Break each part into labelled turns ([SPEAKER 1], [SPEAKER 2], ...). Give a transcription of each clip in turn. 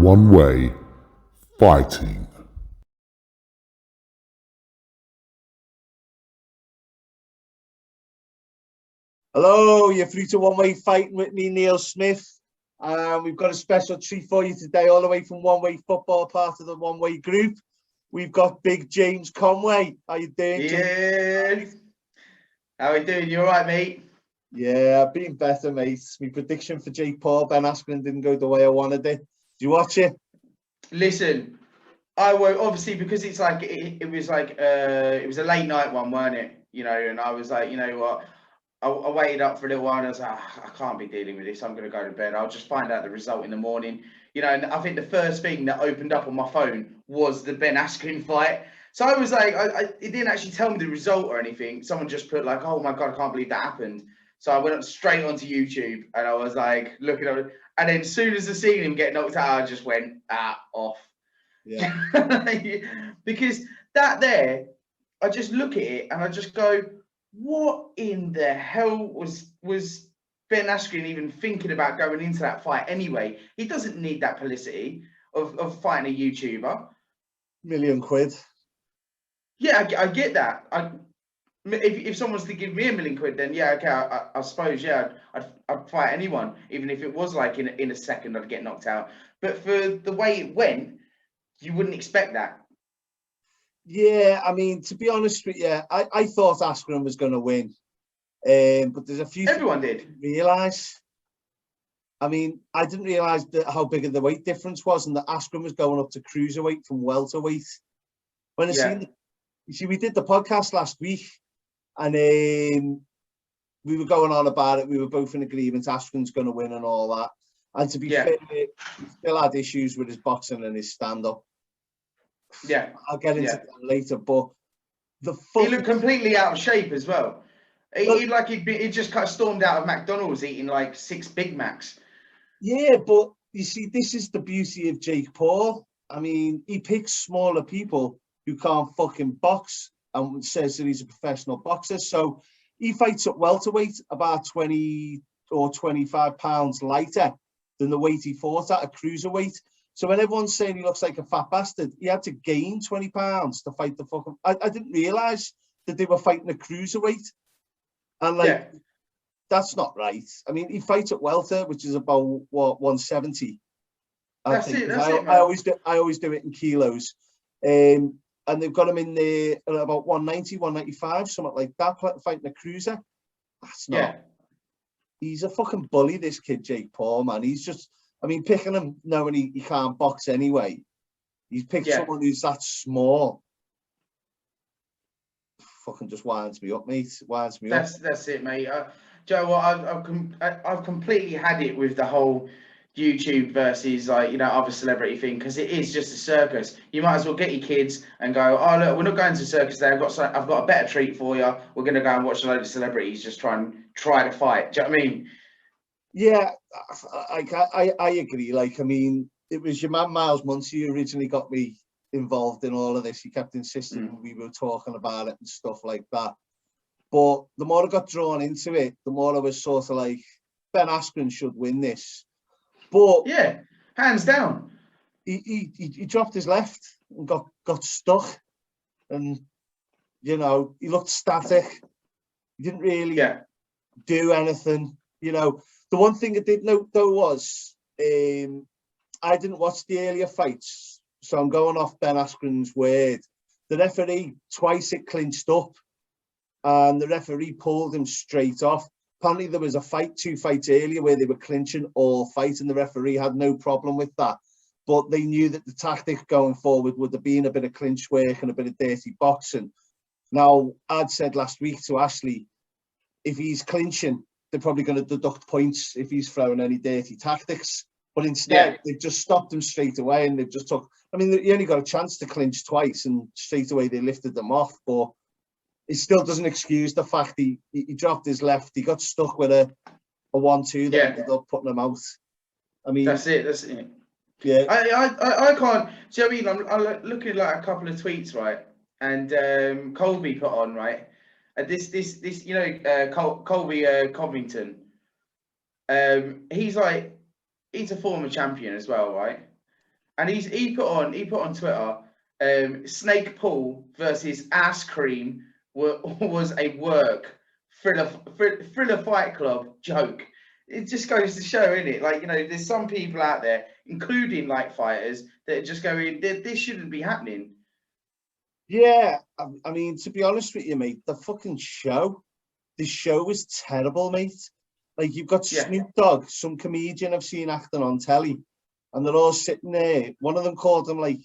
[SPEAKER 1] One Way Fighting.
[SPEAKER 2] Hello, you're through to One Way Fighting with me, Neill Smith. We've got a special treat for you today, all the way from One Way Football, part of the One Way group. We've got big James Conway. How you doing,
[SPEAKER 3] Yeah.
[SPEAKER 2] James?
[SPEAKER 3] How are you doing? You all right, mate?
[SPEAKER 2] Yeah, I've been better, mate. My prediction for Jake Paul, Ben Askren didn't go the way I wanted it. Did you watch it?
[SPEAKER 3] Listen, I won't, obviously, because it's like it was a late night one, weren't it? You know, and I was like, you know what? I waited up for a little while and I was like, I can't be dealing with this. I'm going to go to bed. I'll just find out the result in the morning. You know, and I think the first thing that opened up on my phone was the Ben Askren fight. So I was like, it didn't actually tell me the result or anything. Someone just put like, oh my God, I can't believe that happened. So I went straight onto YouTube and I was like, looking at it. And then as soon as I seen him get knocked out, I just went, off.
[SPEAKER 2] Yeah.
[SPEAKER 3] Because that there, I just look at it and I just go, what in the hell was Ben Askren even thinking about going into that fight anyway? He doesn't need that publicity of fighting a YouTuber.
[SPEAKER 2] £1,000,000.
[SPEAKER 3] Yeah, I get that. If someone's to give me £1,000,000, then yeah, okay, I suppose, yeah, I'd fight anyone, even if it was like in a second I'd get knocked out. But for the way it went, you wouldn't expect that.
[SPEAKER 2] Yeah, I mean, to be honest with you, I thought Askren was going to win. But there's a few
[SPEAKER 3] Everyone
[SPEAKER 2] things I
[SPEAKER 3] did.
[SPEAKER 2] didn't realise. I mean, I didn't realise how big of the weight difference was, and that Askren was going up to cruiserweight from welterweight. When I
[SPEAKER 3] Yeah.
[SPEAKER 2] we did the podcast last week, and we were going on about it. We were both in agreement Askren's going to win and all that. And to be fair, he still had issues with his boxing and his stand-up.
[SPEAKER 3] Yeah.
[SPEAKER 2] I'll get into that later, but
[SPEAKER 3] he looked completely out of shape as well. He'd just kind of stormed out of McDonald's eating like 6 Big Macs.
[SPEAKER 2] Yeah, but you see, this is the beauty of Jake Paul. I mean, he picks smaller people who can't fucking box and says that he's a professional boxer. So he fights at welterweight about 20 or 25 pounds lighter than the weight he fought at cruiserweight. So when everyone's saying he looks like a fat bastard, he had to gain 20 pounds to fight the fucking... I didn't realise that they were fighting a cruiserweight. And that's not right. I mean, he fights at welter, which is about what, 170.
[SPEAKER 3] That's it, man.
[SPEAKER 2] I always do it in kilos. And they've got him in there at about 190, 195, something like that, fighting a cruiser. That's not.
[SPEAKER 3] Yeah.
[SPEAKER 2] He's a fucking bully, this kid, Jake Paul, man. He's just, I mean, picking him knowing he can't box anyway. He's picked someone who's that small. Fucking just winds me up, mate. Winds me up.
[SPEAKER 3] That's it, mate. Joe, what I've completely had it with the whole YouTube versus other celebrity thing, because it is just a circus. You might as well get your kids and go, oh look, we're not going to circus today. I've got a better treat for you. We're going to go and watch a load of celebrities just try to fight. Do you know what I mean?
[SPEAKER 2] Yeah, I agree. Like, I mean, it was your man Miles Muncy who originally got me involved in all of this. He kept insisting we were talking about it and stuff like that. But the more I got drawn into it, the more I was sort of like, Ben Askren should win this. But
[SPEAKER 3] yeah, hands down.
[SPEAKER 2] He dropped his left and got stuck, and he looked static. He didn't really do anything. The one thing I did note though was I didn't watch the earlier fights, so I'm going off Ben Askren's word. The referee twice it clinched up, and the referee pulled him straight off. Apparently there was two fights earlier where they were clinching all fight, and the referee had no problem with that. But they knew that the tactic going forward would have been a bit of clinch work and a bit of dirty boxing. Now, I'd said last week to Ashley, if he's clinching, they're probably going to deduct points if he's throwing any dirty tactics. But instead, they've just stopped him straight away, and they've just took... I mean, he only got a chance to clinch twice, and straight away they lifted them off. But it still doesn't excuse the fact he dropped his left. He got stuck with a 1-2 that ended up putting him out. I mean... That's
[SPEAKER 3] it.
[SPEAKER 2] Yeah.
[SPEAKER 3] I can't... See, I mean, I'm looking at like a couple of tweets, right? And Colby put on, right? This Colby Covington. He's a former champion as well, right? And he put on Twitter, Snake Paul versus Askren was a work thriller fight club joke. It just goes to show, innit? Like, you know, there's some people out there, including like fighters, that are just going, this shouldn't be happening.
[SPEAKER 2] Yeah, I mean, to be honest with you, mate, this show was terrible, mate. Like, you've got Snoop Dogg, some comedian I've seen acting on telly, and they're all sitting there. One of them called him, like,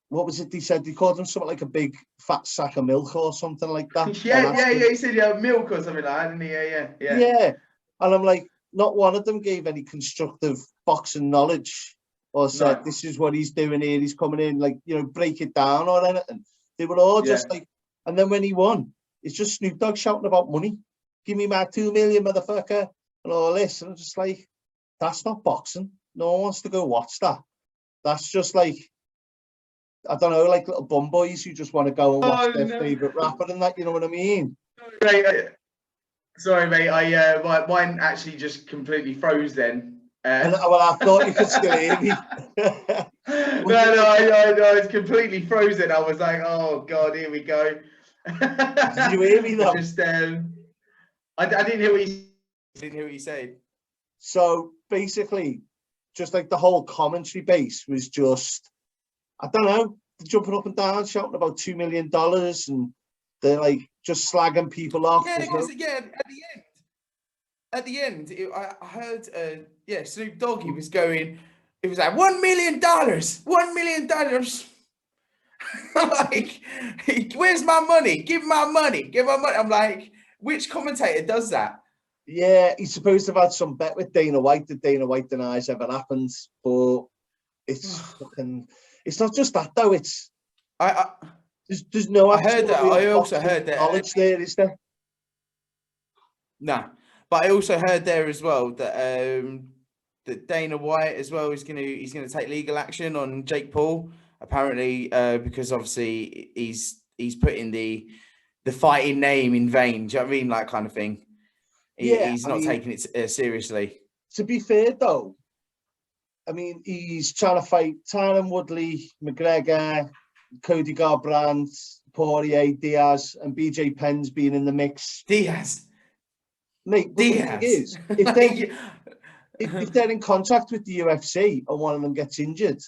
[SPEAKER 2] what was it they said? They called him something like a big fat sack of milk or something like that.
[SPEAKER 3] yeah, he said milk or something like that, didn't he? Yeah.
[SPEAKER 2] And I'm like, not one of them gave any constructive boxing knowledge or said, this is what he's doing here, he's coming in, like, you know, break it down or anything. They were all just like, and then when he won, it's just Snoop Dogg shouting about money. Give me my 2 million, motherfucker, and all this. And I'm just like, that's not boxing. No one wants to go watch that. That's just like, I don't know, like little bum boys who just want to go and watch their favourite rapper and that, you know what I mean?
[SPEAKER 3] Sorry, mate. Mine actually just completely froze then.
[SPEAKER 2] Well, I thought you could still hear me.
[SPEAKER 3] No, it's completely frozen. I was like, oh God, here we go.
[SPEAKER 2] Did you hear me though?
[SPEAKER 3] I didn't hear what you said.
[SPEAKER 2] So basically, just like the whole commentary base was just, I don't know, jumping up and down, shouting about $2 million, and they're like just slagging people off.
[SPEAKER 3] Yeah, at the end, I heard, Snoop Dogg, he was going, it was like $1 million, $1 million. Like, where's my money? Give my money. I'm like, which commentator does that?
[SPEAKER 2] Yeah, he's supposed to have had some bet with Dana White that Dana White denies ever happened, but it's fucking. It's not just that though. It's there's no.
[SPEAKER 3] I heard that. I also heard that
[SPEAKER 2] knowledge there, is there?
[SPEAKER 3] Nah, but I also heard there as well that that Dana White as well is he's gonna take legal action on Jake Paul, apparently, because obviously he's putting the fighting name in vain. Do you know what I mean? Like, kind of thing. He's not taking it seriously.
[SPEAKER 2] To be fair though, I mean, he's trying to fight Tyron Woodley, McGregor, Cody Garbrandt, Poirier, Diaz, and BJ Penn's being in the mix.
[SPEAKER 3] Diaz.
[SPEAKER 2] Mate, the thing is, if they're in contact with the UFC and one of them gets injured,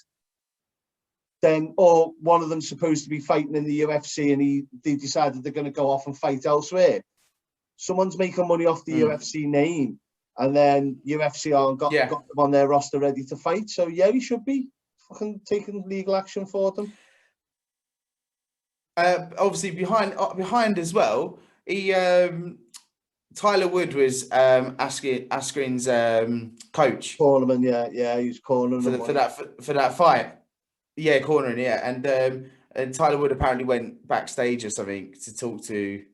[SPEAKER 2] then, or one of them's supposed to be fighting in the UFC and they decided they're going to go off and fight elsewhere, someone's making money off the UFC name, and then UFC aren't got them on their roster ready to fight. So yeah, he should be fucking taking legal action for them.
[SPEAKER 3] Obviously behind as well, he Tyler Wood was Askren's coach.
[SPEAKER 2] Cornerman, yeah, he was cornering
[SPEAKER 3] for that fight. Yeah, cornering, yeah, and Tyler Wood apparently went backstage or something to talk to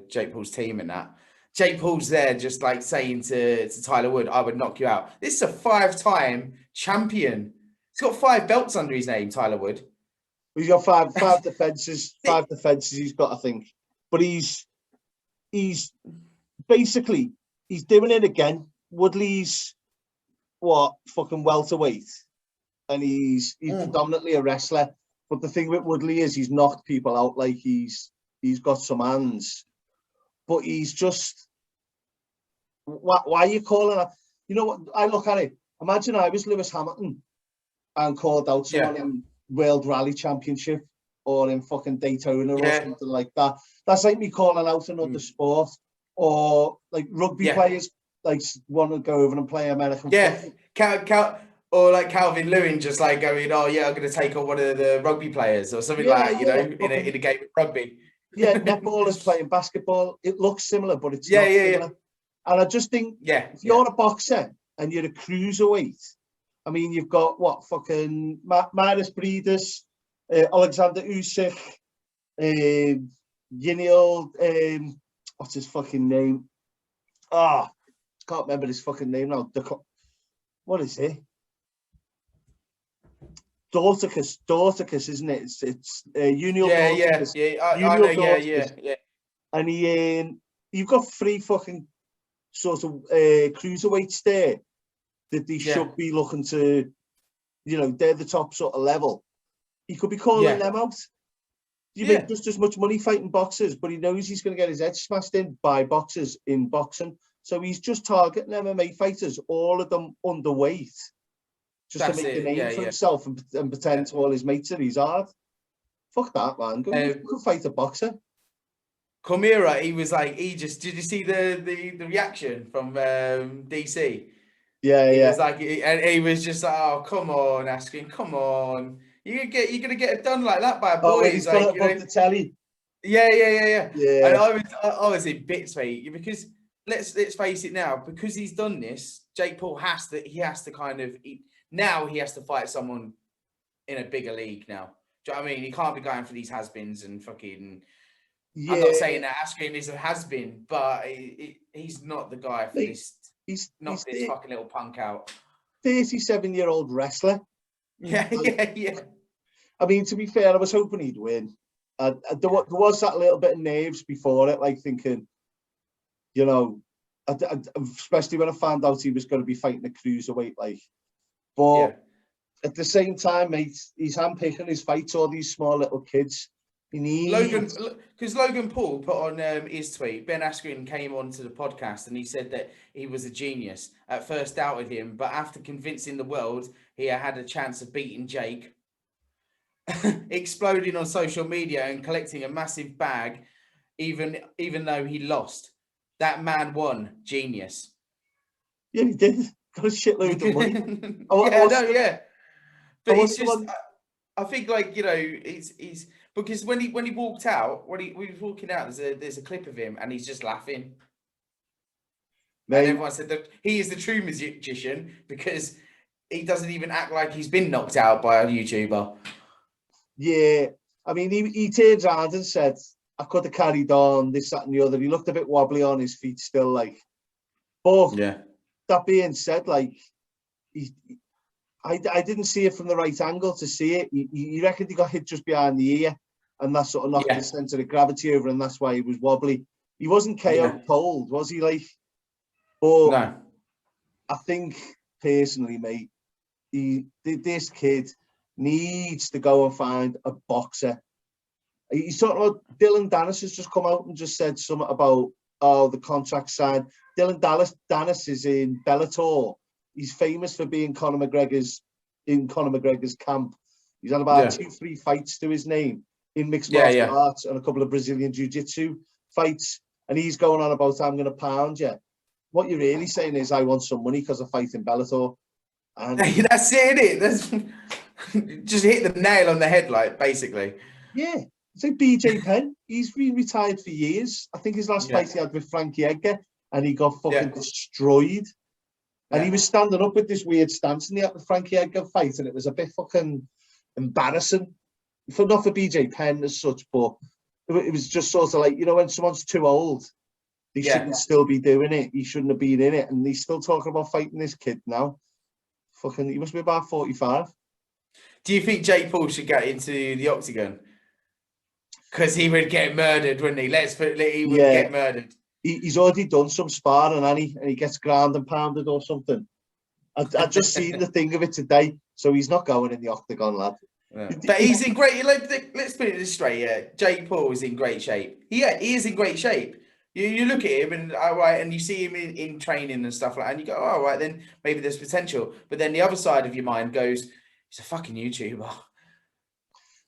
[SPEAKER 3] Jake Paul's team and that. Jake Paul's there just like saying to Tyler Wood, I would knock you out. This is a 5-time champion. He's got 5 belts under his name, Tyler Wood.
[SPEAKER 2] He's got five defenses. 5 defenses he's got, I think. But he's basically, he's doing it again. Woodley's fucking welterweight, and he's predominantly a wrestler. But the thing with Woodley is he's knocked people out, like he's got some hands. But he's just, why are you calling it? You know what? I look at it. Imagine I was Lewis Hamilton and called out someone in World Rally Championship or in fucking Daytona or something like that. That's like me calling out another sport, or like rugby players like want to go over and play American football.
[SPEAKER 3] Or like Calvin Lewin just like going, oh yeah, I'm going to take on one of the rugby players or something like that, you know, in a game of rugby.
[SPEAKER 2] Yeah, netballers playing basketball. It looks similar, but it's not similar. And I just think if you're a boxer and you're a cruiserweight, I mean, you've got fucking Maris Breeders, Alexander Usyk, Neill, what's his fucking name? Can't remember his fucking name now. What is he? Dorticus, isn't it? It's Union.
[SPEAKER 3] I know.
[SPEAKER 2] And you've got 3 fucking sort of cruiserweights there that they should be looking to you know, they're the top sort of level. He could be calling them out. You make just as much money fighting boxers, but he knows he's going to get his head smashed in by boxers in boxing. So he's just targeting MMA fighters, all of them underweight, just to make a name for himself and pretend to all his mates that he's hard. Fuck that, man. Go fight a boxer.
[SPEAKER 3] Cormier, he was like, did you see the reaction from DC?
[SPEAKER 2] Yeah,
[SPEAKER 3] he was like, and he was just like, oh, come on, Askren, come on. You're gonna get it done like that by a boy.
[SPEAKER 2] Oh, he's got it above the telly.
[SPEAKER 3] Yeah. And I was in bits, mate, because let's face it now, because he's done this, Jake Paul has to kind of now he has to fight someone in a bigger league now. Do you know what I mean? He can't be going for these has-beens and fucking. Yeah. I'm not saying that Askren is a has-been, but he's not the guy for this. He's not this fucking little punk out.
[SPEAKER 2] 37-year-old wrestler.
[SPEAKER 3] Yeah.
[SPEAKER 2] I mean, to be fair, I was hoping he'd win. There was that little bit of nerves before it, like thinking, you know, especially when I found out he was going to be fighting a cruiserweight, like. But at the same time, mate, he's handpicking his fights, all these small little kids.
[SPEAKER 3] Because Logan Paul put on his tweet, Ben Askren came onto the podcast and he said that he was a genius. At first doubted him, but after convincing the world he had a chance of beating Jake, exploding on social media and collecting a massive bag, even though he lost. That man won. Genius.
[SPEAKER 2] Yeah, he did. Got a shitload of money.
[SPEAKER 3] But it's just, I think, like, you know, he's because when he walked out, when he was walking out, there's a clip of him and he's just laughing. Mate. And everyone said that he is the true magician because he doesn't even act like he's been knocked out by a YouTuber.
[SPEAKER 2] Yeah, I mean, he turns around and said, I could have carried on, this, that, and the other. He looked a bit wobbly on his feet still, like. But that being said, like, I didn't see it from the right angle to see it. He reckoned he got hit just behind the ear, and that sort of knocked the centre of gravity over, and that's why he was wobbly. He wasn't KO cold, was he? Like, but
[SPEAKER 3] no.
[SPEAKER 2] I think personally, mate, this kid needs to go and find a boxer. He's talking about Dylan Dennis has just come out and just said something about the contract signed. Dylan Dennis is in Bellator. He's famous for being Conor McGregor's camp. He's had about 2-3 fights to his name in mixed martial arts and a couple of Brazilian jiu-jitsu fights. And he's going on about, I'm going to pound you. What you're really saying is, I want some money because I fight in Bellator. And
[SPEAKER 3] that's it, isn't it? That's just hit the nail on the head, like, basically.
[SPEAKER 2] Yeah. It's like BJ Penn. He's been retired for years. I think his last fight he had with Frankie Edgar, and he got fucking destroyed. And he was standing up with this weird stance in the Frankie Edgar fight, and it was a bit fucking embarrassing. Not for BJ Penn as such, but it was just sort of like, you know, when someone's too old, they shouldn't still be doing it. He shouldn't have been in it. And he's still talking about fighting this kid now. Fucking, he must be about 45.
[SPEAKER 3] Do you think Jake Paul should get into the octagon? Because he would get murdered, wouldn't he? He would get murdered.
[SPEAKER 2] He's already done some sparring, and he gets ground and pounded or something. I just seen the thing of it today, so he's not going in the octagon, lad.
[SPEAKER 3] Yeah. But he's in great. Let's put it this straight. Yeah, Jake Paul is in great shape. He is in great shape. You look at him and you see him in training and stuff like that, and you go, all right, then maybe there's potential. But then the other side of your mind goes, he's a fucking YouTuber.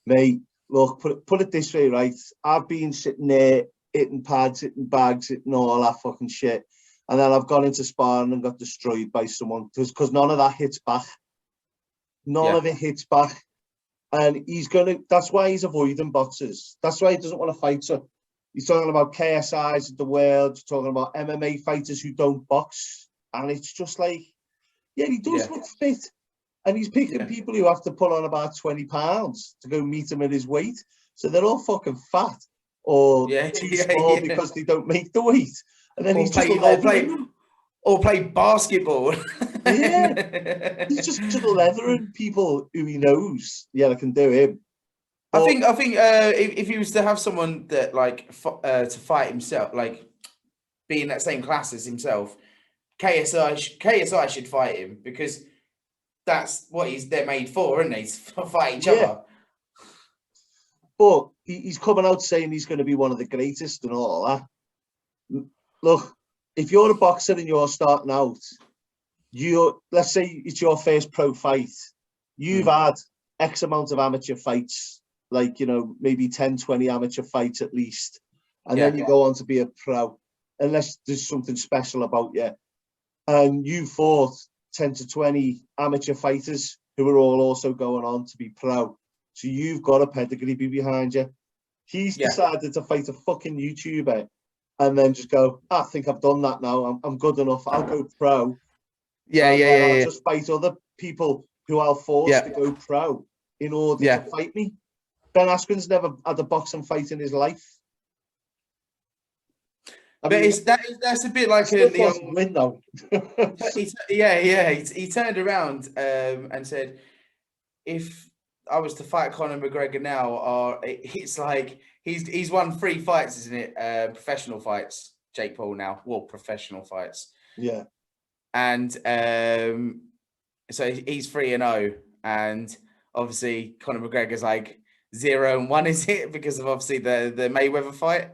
[SPEAKER 2] Mate, look, put it this way, right? I've been sitting there hitting pads, hitting bags, hitting all that fucking shit. And then I've gone into sparring and got destroyed by someone because none of that hits back. None of it hits back. And that's why he's avoiding boxers. That's why he doesn't want to fight. So he's talking about KSIs of the world, he's talking about MMA fighters who don't box. And it's just like, he does look fit. And he's picking people who have to put on about 20 pounds to go meet him at his weight. So they're all fucking fat or too small because they don't make the weight. And then he's
[SPEAKER 3] play basketball.
[SPEAKER 2] He's just leathering people who he knows. Yeah, I can do him.
[SPEAKER 3] But I think if he was to have someone that to fight himself, like be in that same class as himself, KSI should fight him because that's what they're made for, isn't they? To fight each other.
[SPEAKER 2] But he's coming out saying he's going to be one of the greatest and all that. Look, if you're a boxer and you're starting out, let's say it's your first pro fight, you've had X amount of amateur fights, like, you know, maybe 10, 20 amateur fights at least. And then you go on to be a pro, unless there's something special about you. And you fought 10 to 20 amateur fighters who are all also going on to be pro. So you've got a pedigree behind you. He's decided to fight a fucking YouTuber and then just go, I think I've done that now. I'm good enough. I'll go pro. I'll just fight other people who I'll force to go pro in order to fight me. Ben Askren's never had a boxing fight in his life.
[SPEAKER 3] That's a bit like
[SPEAKER 2] a young win though.
[SPEAKER 3] He turned around and said, if I was to fight Conor McGregor now, it's like he's won 3 fights, isn't it? Professional fights, Jake Paul now. Well, professional fights.
[SPEAKER 2] Yeah.
[SPEAKER 3] And so he's 3-0, and obviously Conor McGregor's like 0-1, is it? Because of obviously the Mayweather fight.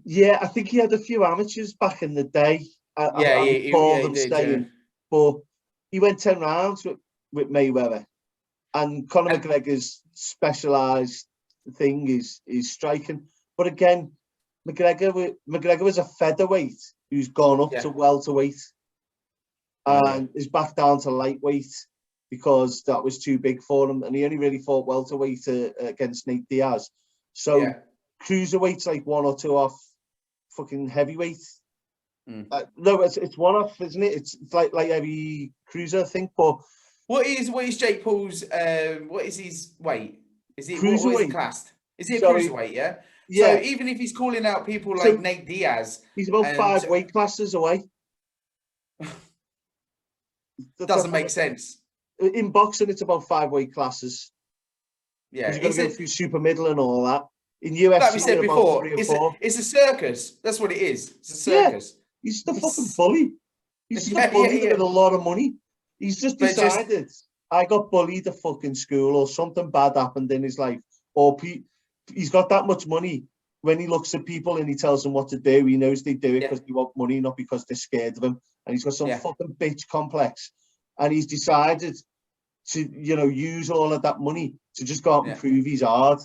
[SPEAKER 2] Yeah, I think he had a few amateurs back in the day. I recall them staying, but he went 10 rounds with Mayweather. And Conor McGregor's specialised thing is striking. But again, McGregor was a featherweight who's gone up to welterweight and is back down to lightweight because that was too big for him. And he only really fought welterweight against Nate Diaz. So cruiserweight's like 1 or 2 off fucking heavyweight. No, it's 1 off, isn't it? It's like heavy cruiser, I think. But
[SPEAKER 3] what is Jake Paul's? What is his weight? Is he
[SPEAKER 2] cruiserweight?
[SPEAKER 3] What is he classed? Is he a cruiserweight? Yeah. So even if he's calling out people like Nate Diaz,
[SPEAKER 2] he's about 5 weight classes away.
[SPEAKER 3] Doesn't make sense.
[SPEAKER 2] In boxing, it's about 5 weight classes.
[SPEAKER 3] Yeah,
[SPEAKER 2] you've got to go through super middle and all that. In UFC,
[SPEAKER 3] like we said before, it's a circus. That's what it is. It's a circus.
[SPEAKER 2] He's just a fucking bully. He's just a bully with a lot of money. He's just decided, I got bullied at fucking school or something bad happened in his life. Or he's got that much money. When he looks at people and he tells them what to do, he knows they do it because they want money, not because they're scared of him. And he's got some fucking bitch complex. And he's decided to, you know, use all of that money to just go out and prove he's hard.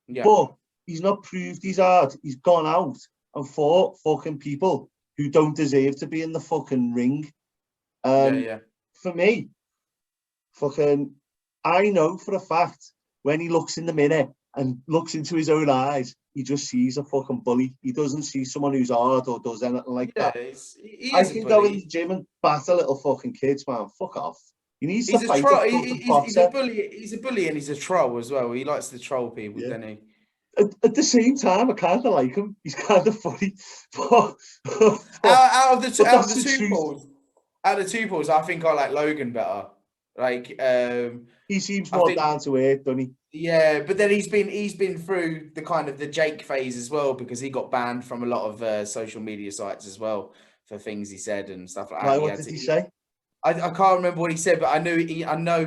[SPEAKER 2] Yeah. But he's not proved he's hard. He's gone out and fought fucking people who don't deserve to be in the fucking ring. For me, fucking, I know for a fact when he looks in the mirror and looks into his own eyes, he just sees a fucking bully. He doesn't see someone who's hard or does anything like that. I can go in the gym and batter little fucking kids, man. Fuck off. He needs to fight a fucking boxer.
[SPEAKER 3] He's a bully and he's a troll as well. He likes to troll people, doesn't he?
[SPEAKER 2] At the same time, I kind of like him. He's kind of funny. But
[SPEAKER 3] out of the two Pauls, I think I like Logan better. Like
[SPEAKER 2] he seems more down to earth, doesn't he?
[SPEAKER 3] Yeah, but then he's been through the kind of the Jake phase as well, because he got banned from a lot of social media sites as well for things he said and stuff like that.
[SPEAKER 2] What did he say?
[SPEAKER 3] I can't remember what he said, but I know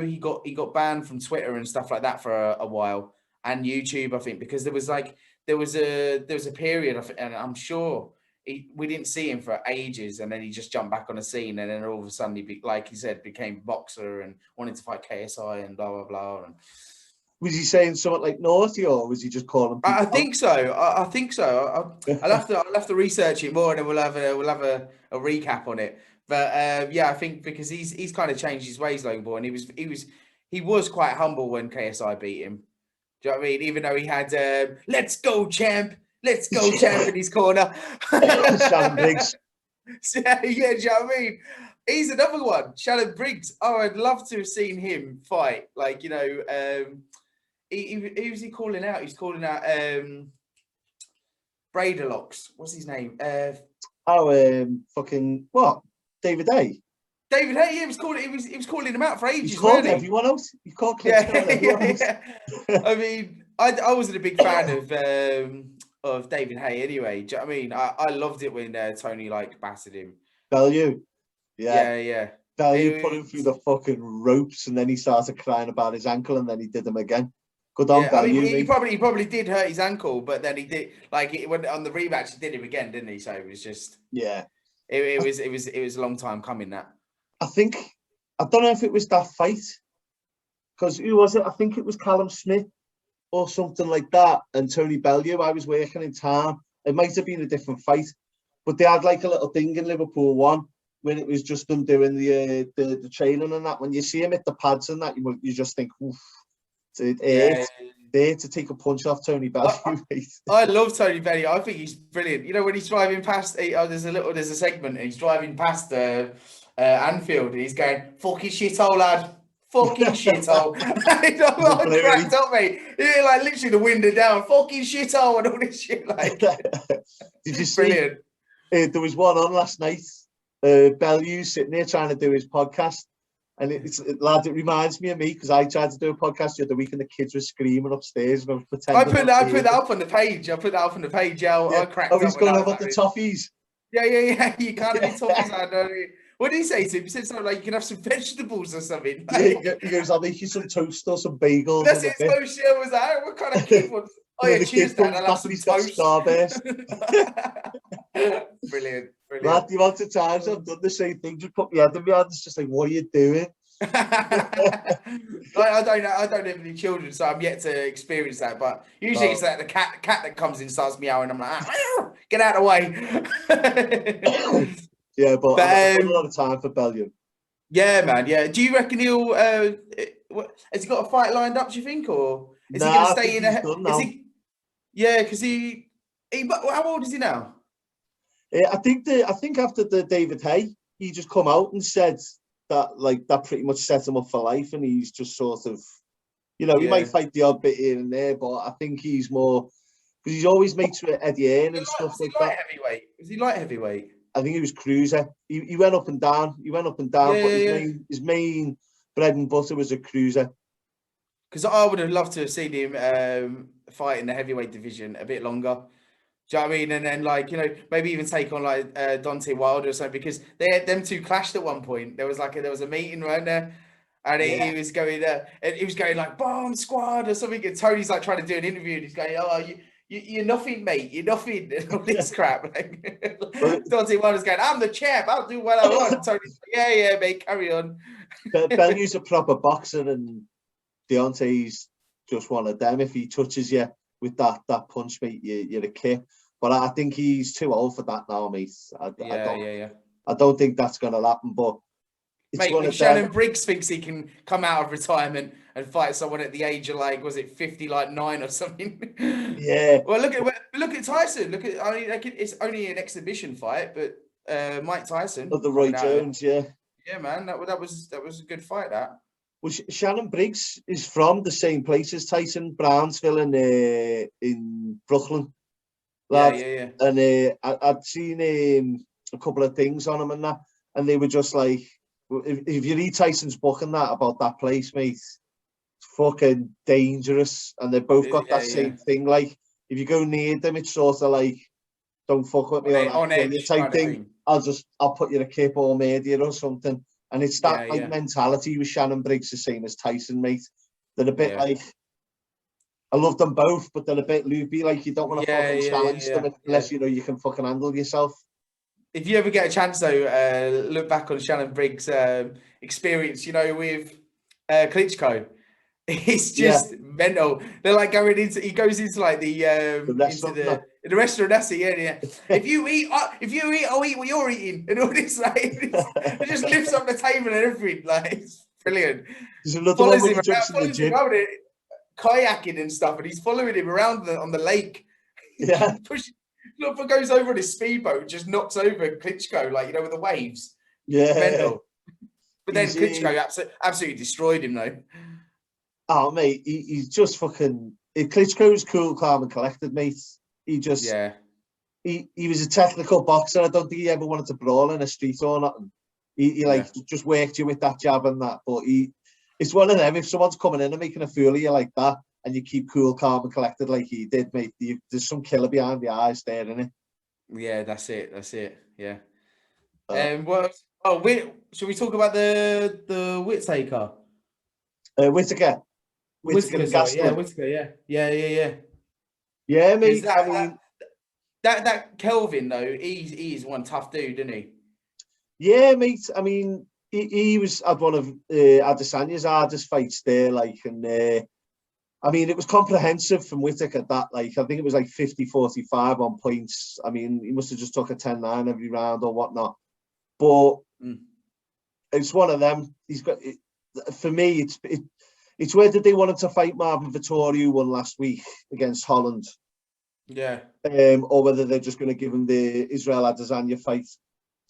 [SPEAKER 3] he got banned from Twitter and stuff like that for a while, and YouTube, I think, because there was a period, and I'm sure we didn't see him for ages, and then he just jumped back on the scene, and then all of a sudden he, like he said, became a boxer and wanted to fight KSI and blah blah blah. And
[SPEAKER 2] was he saying something like naughty, or was he just calling people
[SPEAKER 3] I think so. I think so. I'll have to research it more, and then we'll have a recap on it. But I think because he's kind of changed his ways, Logan Paul, and he was quite humble when KSI beat him. Do you know what I mean? Even though he had "Let's go, champ! Let's go, champ!" in his corner.
[SPEAKER 2] Shannon Briggs.
[SPEAKER 3] Do you know what I mean? He's another one, Shannon Briggs. Oh, I'd love to have seen him fight. Like, you know, who was he calling out? He's calling out Braderlocks. What's his name?
[SPEAKER 2] Fucking what? David A.
[SPEAKER 3] David Hay, he was calling him out for ages.
[SPEAKER 2] He's called everyone else. He called everyone else.
[SPEAKER 3] I mean, I wasn't a big fan of David Hay anyway. Do you know what I mean? I loved it when Tony battered him.
[SPEAKER 2] Value.
[SPEAKER 3] Yeah.
[SPEAKER 2] Bellew put him through the fucking ropes, and then he started crying about his ankle, and then he did him again. Good on Bellew.
[SPEAKER 3] I mean, he probably did hurt his ankle, but then he did when on the rematch he did him again, didn't he? So it was just It was a long time coming. That
[SPEAKER 2] I don't know if it was that fight, because who was it? I think it was Callum Smith or something like that, and Tony Bellew. I was working in town. It might have been a different fight, but they had like a little thing in Liverpool One when it was just them doing the training and that. When you see him at the pads and that, you just think, oof, there to take a punch off Tony Bellew.
[SPEAKER 3] I love Tony Bellew. I think he's brilliant. You know, when he's driving past, there's a segment, and he's driving past Anfield, and he's going, "Fucking shithole, lad. Fucking shithole." I cracked up, mate. Yeah, like literally the window down, fucking shithole, and all this shit. Like,
[SPEAKER 2] did you see?
[SPEAKER 3] Brilliant.
[SPEAKER 2] There was one on last night. Bellew sitting there trying to do his podcast, and it reminds me of me, because I tried to do a podcast the other week, and the kids were screaming upstairs, and I was pretending.
[SPEAKER 3] I put that up on the page. I cracked up.
[SPEAKER 2] He's going on about the toffees.
[SPEAKER 3] Yeah. You can't have any toffees. I know. What did he say to him? He said something like, "You can have some vegetables or something."
[SPEAKER 2] Yeah, he goes, "I'll make you some toast or some bagels."
[SPEAKER 3] That's it. So shit was that. What kind of kid was? Oh yeah, cheers, Dad. I'll have some toast.
[SPEAKER 2] Starburst.
[SPEAKER 3] Brilliant.
[SPEAKER 2] Lad, the amount of times I've done the same thing, just put my head in my hand. It's just like, what are you doing?
[SPEAKER 3] I don't have any children, so I'm yet to experience that. But usually it's like the cat that comes in starts meowing. I'm like, get out of the way.
[SPEAKER 2] Yeah, but I've got a lot of time for Bellew.
[SPEAKER 3] Yeah, man. Yeah. Do you reckon he'll? Has he got a fight lined up? Do you think, or is he going to stay in? Is he? Yeah, because he. How old is he now?
[SPEAKER 2] I think after the David Hay, he just come out and said that pretty much set him up for life, and he's just sort of, he might fight the odd bit here and there, but I think he's more, because he's always mates with Eddie Hearn and stuff like that.
[SPEAKER 3] Heavyweight? Was he light heavyweight?
[SPEAKER 2] I think he was cruiser. He went up and down. But his main bread and butter was a cruiser.
[SPEAKER 3] Because I would have loved to have seen him fight in the heavyweight division a bit longer. Do you know what I mean? And then maybe even take on Deontay Wilder or something, because them two clashed at one point. There was a meeting right there, and he was going like bomb squad or something. And Tony's like trying to do an interview, and he's going, "Oh, you're nothing, mate. You're nothing." And all this crap. Deontay Wilder's going, "I'm the champ. I'll do what I want." And Tony's like, "Yeah, mate. Carry on."
[SPEAKER 2] Bellew's a proper boxer, and Deontay's just one of them. If he touches you with that punch, mate, you're a kid. But I think he's too old for that now, mate. I don't think that's going to happen. But
[SPEAKER 3] if Shannon Briggs thinks he can come out of retirement and fight someone at the age of was it 9 or something?
[SPEAKER 2] Yeah.
[SPEAKER 3] Well, look at Tyson. It's only an exhibition fight, but Mike Tyson.
[SPEAKER 2] But the Roy Jones, yeah.
[SPEAKER 3] Yeah, man, that was a good fight. That.
[SPEAKER 2] Well, Shannon Briggs is from the same place as Tyson, Brownsville in Brooklyn.
[SPEAKER 3] Yeah.
[SPEAKER 2] And I'd seen a couple of things on him and that, and they were just like, if you read Tyson's book and that about that place, mate, it's fucking dangerous. And they both got that same thing. Like, if you go near them, it's sort of like, don't fuck with me
[SPEAKER 3] on edge type thing.
[SPEAKER 2] I'll put you in a kip or murder or something. And it's that mentality with Shannon Briggs, the same as Tyson, mate. They're a bit like, I love them both, but they're a bit loopy. Like, you don't want to fucking challenge them unless you can fucking handle yourself.
[SPEAKER 3] If you ever get a chance, though, look back on Shannon Briggs' experience, with Klitschko. It's just mental. They're like he goes into like the restaurant. That's it. Yeah. If you eat, I'll eat what you're eating, and all this. Like, it just lifts up the table and everything. Like, it's brilliant.
[SPEAKER 2] There's another one when he jumps in the gym.
[SPEAKER 3] Kayaking and stuff, and he's following him around on the lake.
[SPEAKER 2] Yeah.
[SPEAKER 3] Look, goes over on his speedboat, just knocks over Klitschko, with the waves.
[SPEAKER 2] Yeah.
[SPEAKER 3] Mental. But then Klitschko absolutely destroyed him, though.
[SPEAKER 2] Oh, mate, he's just fucking... Klitschko's cool, calm and collected, mate. He just...
[SPEAKER 3] Yeah.
[SPEAKER 2] He was a technical boxer. I don't think he ever wanted to brawl in a street or nothing. He just worked you with that jab and that. But it's one of them. If someone's coming in and making a fool of you like that, and you keep cool, calm and collected like he did, mate, there's some killer behind the eyes there, isn't it?
[SPEAKER 3] Yeah, that's it. Yeah. What? Oh, should we talk about the Whittaker?
[SPEAKER 2] Whittaker.
[SPEAKER 3] Whittaker,
[SPEAKER 2] And
[SPEAKER 3] sorry. Yeah,
[SPEAKER 2] Gastelum.
[SPEAKER 3] Whittaker. Yeah.
[SPEAKER 2] Yeah, mate.
[SPEAKER 3] That,
[SPEAKER 2] I mean,
[SPEAKER 3] that Kelvin though, he's one tough dude, isn't he?
[SPEAKER 2] yeah, mate. I mean, he had one of Adesanya's hardest fights there, like, and I mean, it was comprehensive from Whittaker. That, like, I think it was like 50-45 on points. I mean, he must have just took a 10-9 every round or whatnot. But it's one of them. He's got. For me, it's whether they wanted to fight Marvin Vettori, who won last week against Holland.
[SPEAKER 3] Yeah.
[SPEAKER 2] Or whether they're just going to give him the Israel Adesanya fight.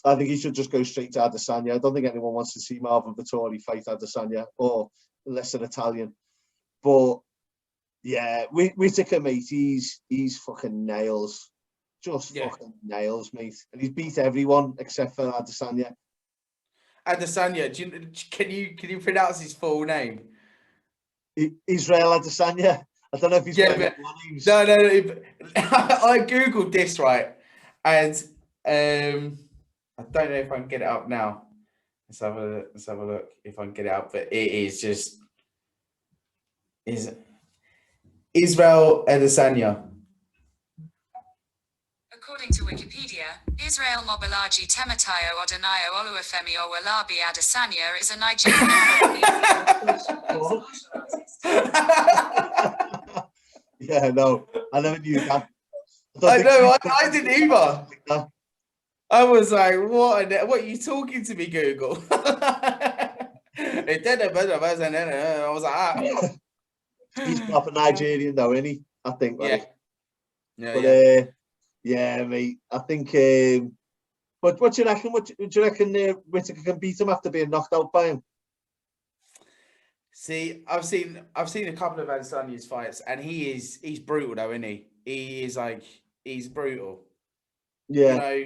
[SPEAKER 2] I think he should just go straight to Adesanya. I don't think anyone wants to see Marvin Vettori fight Adesanya, or unless they're Italian. But yeah, Whittaker, mate, he's fucking nails. Just fucking nails, mate. And he's beat everyone except for Adesanya.
[SPEAKER 3] Adesanya, can you pronounce his full name?
[SPEAKER 2] Israel Adesanya. I don't know if he's
[SPEAKER 3] but, no. I googled this, right, and I don't know if I can get it up now. Let's have a look if I can get it up. But it is just Israel Adesanya.
[SPEAKER 4] According to Wikipedia, Israel Mobolaji Temetayo Odunayo Oluwafemi Owolabi Adesanya is a Nigerian
[SPEAKER 2] Yeah, no, I never knew that.
[SPEAKER 3] I didn't either. I was like, what are you talking to me, Google? I was like,
[SPEAKER 2] He's proper Nigerian though, isn't he? I think. Like. Yeah, mate. I think. What do you reckon? What do you reckon? Whittaker can beat him after being knocked out by him?
[SPEAKER 3] See, I've seen a couple of Adesanya's fights, and he's brutal though, isn't he? He's brutal.
[SPEAKER 2] Yeah. You know,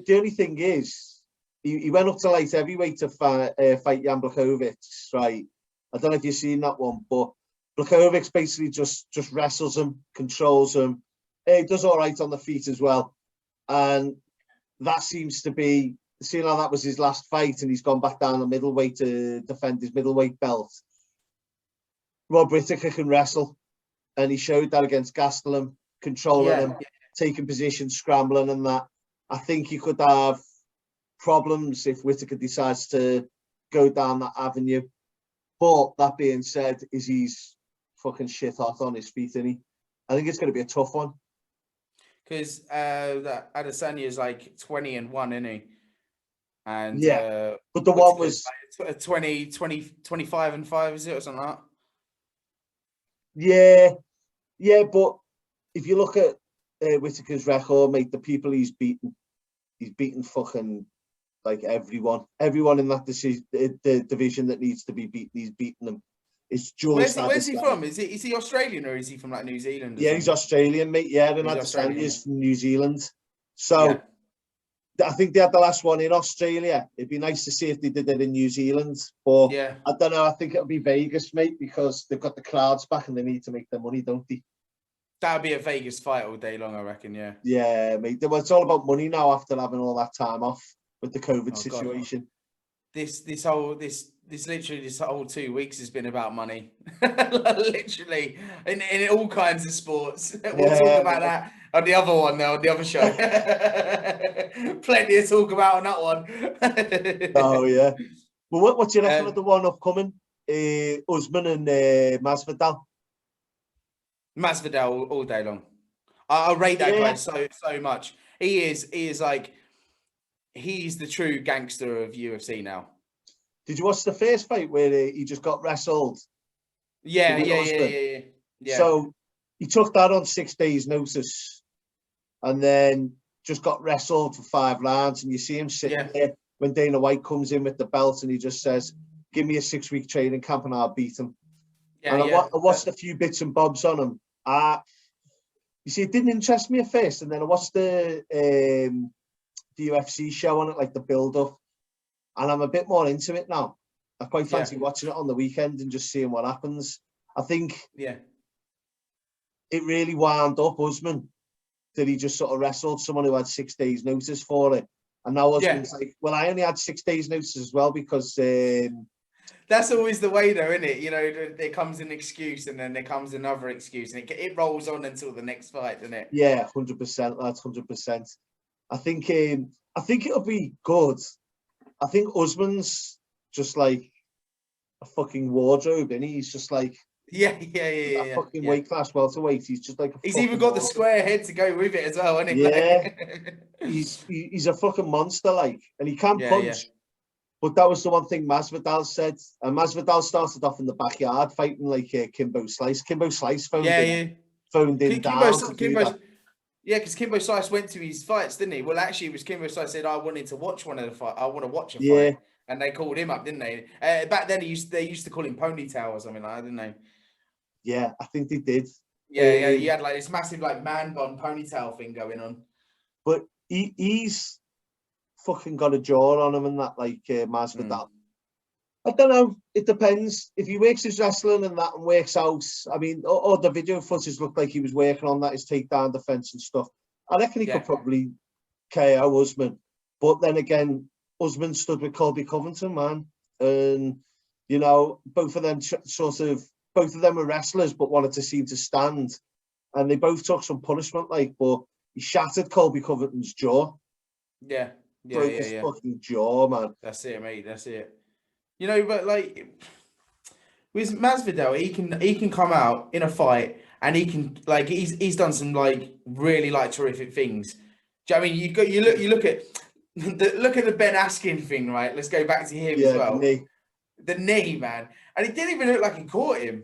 [SPEAKER 2] the only thing is, he went up to light heavyweight to fight Jan Blachowicz, right? I don't know if you've seen that one, but Blachowicz basically just wrestles him, controls him. He does all right on the feet as well, and that seems to be. Seeing how that was his last fight, and he's gone back down the middleweight to defend his middleweight belt. Rob Whittaker can wrestle, and he showed that against Gastelum, controlling him, taking position, scrambling, and that. I think he could have problems if Whittaker decides to go down that avenue. But that being said, he's fucking shit hot on his feet, isn't he? I think it's going to be a tough one.
[SPEAKER 3] Because Adesanya is like 20-1, isn't he? And
[SPEAKER 2] but the one was
[SPEAKER 3] 25-5, is it, or something like that?
[SPEAKER 2] Yeah, but if you look at Whittaker's record, mate, the people he's beaten fucking like everyone in that the division that needs to be beaten, he's beaten them. It's just
[SPEAKER 3] where's he from? Is he Australian or is he from like New Zealand?
[SPEAKER 2] Yeah, he's Australian, mate. Yeah, and Adesanya's from New Zealand. So I think they had the last one in Australia. It'd be nice to see if they did it in New Zealand. But I don't know. I think it'll be Vegas, mate, because they've got the crowds back and they need to make their money, don't they?
[SPEAKER 3] That'd be a Vegas fight all day long, I reckon. Yeah.
[SPEAKER 2] Yeah, mate. Well, it's all about money now after having all that time off with the COVID situation.
[SPEAKER 3] God. This whole 2 weeks has been about money. Literally, in all kinds of sports. We'll talk about that on the other one, though, on the other show. Plenty to talk about on that one.
[SPEAKER 2] Oh, yeah. Well, what do you reckon of the one upcoming? Usman and Masvidal?
[SPEAKER 3] Masvidal all day long. I rate that guy so much. He is like, he's the true gangster of UFC now.
[SPEAKER 2] Did you watch the first fight where he just got wrestled?
[SPEAKER 3] Yeah.
[SPEAKER 2] So he took that on 6 days' notice, and then just got wrestled for 5 rounds. And you see him sitting there when Dana White comes in with the belt, and he just says, "Give me a 6-week training camp, and I'll beat him." I watched a few bits and bobs on him. You see, it didn't interest me at first, and then I watched the UFC show on it, like the build-up. And I'm a bit more into it now. I quite fancy watching it on the weekend and just seeing what happens. I think it really wound up Usman that he just sort of wrestled someone who had 6 days notice for it. And now Usman's like, well, I only had 6 days notice as well because
[SPEAKER 3] that's always the way, though, isn't it? You know, there comes an excuse and then there comes another excuse, and it rolls on until the next fight, doesn't it?
[SPEAKER 2] Yeah, 100%. That's 100%. I think it'll be good. I think Usman's just like a fucking wardrobe, and he's just like that fucking weight class welterweight. He's just like
[SPEAKER 3] he's even got the square head to go with it as well, hasn't he?
[SPEAKER 2] Yeah, he's a fucking monster, like, and he can punch. Yeah. But that was the one thing Masvidal said. And Masvidal started off in the backyard fighting like Kimbo Slice. Kimbo Slice phoned in down.
[SPEAKER 3] Yeah, because Kimbo Slice went to his fights, didn't he? Well, actually, it was Kimbo Slice said, I wanted to watch one of the fight. I want to watch a fight. And they called him up, didn't they? Back then, they used to call him Ponytail or something like that, didn't they?
[SPEAKER 2] Yeah, I think they did.
[SPEAKER 3] Yeah, he had like this massive like man bun ponytail thing going on.
[SPEAKER 2] But he's fucking got a jaw on him and that, like Masvidal. I don't know. It depends. If he works his wrestling and that and works out, I mean, all the video footage looked like he was working on that, his takedown defense and stuff. I reckon he could probably KO Usman. But then again, Usman stood with Colby Covington, man. And, you know, both of them were wrestlers, but wanted to seem to stand. And they both took some punishment, like, but he shattered Colby Covington's jaw. Broke his fucking jaw, man.
[SPEAKER 3] That's it, mate. That's it. You know, but like with Masvidal, he can come out in a fight and he can like he's done some like really like terrific things. Do you know what I mean? You look at the Ben Askren thing, right? Let's go back to him as well. The knee, man, and it didn't even look like he caught him.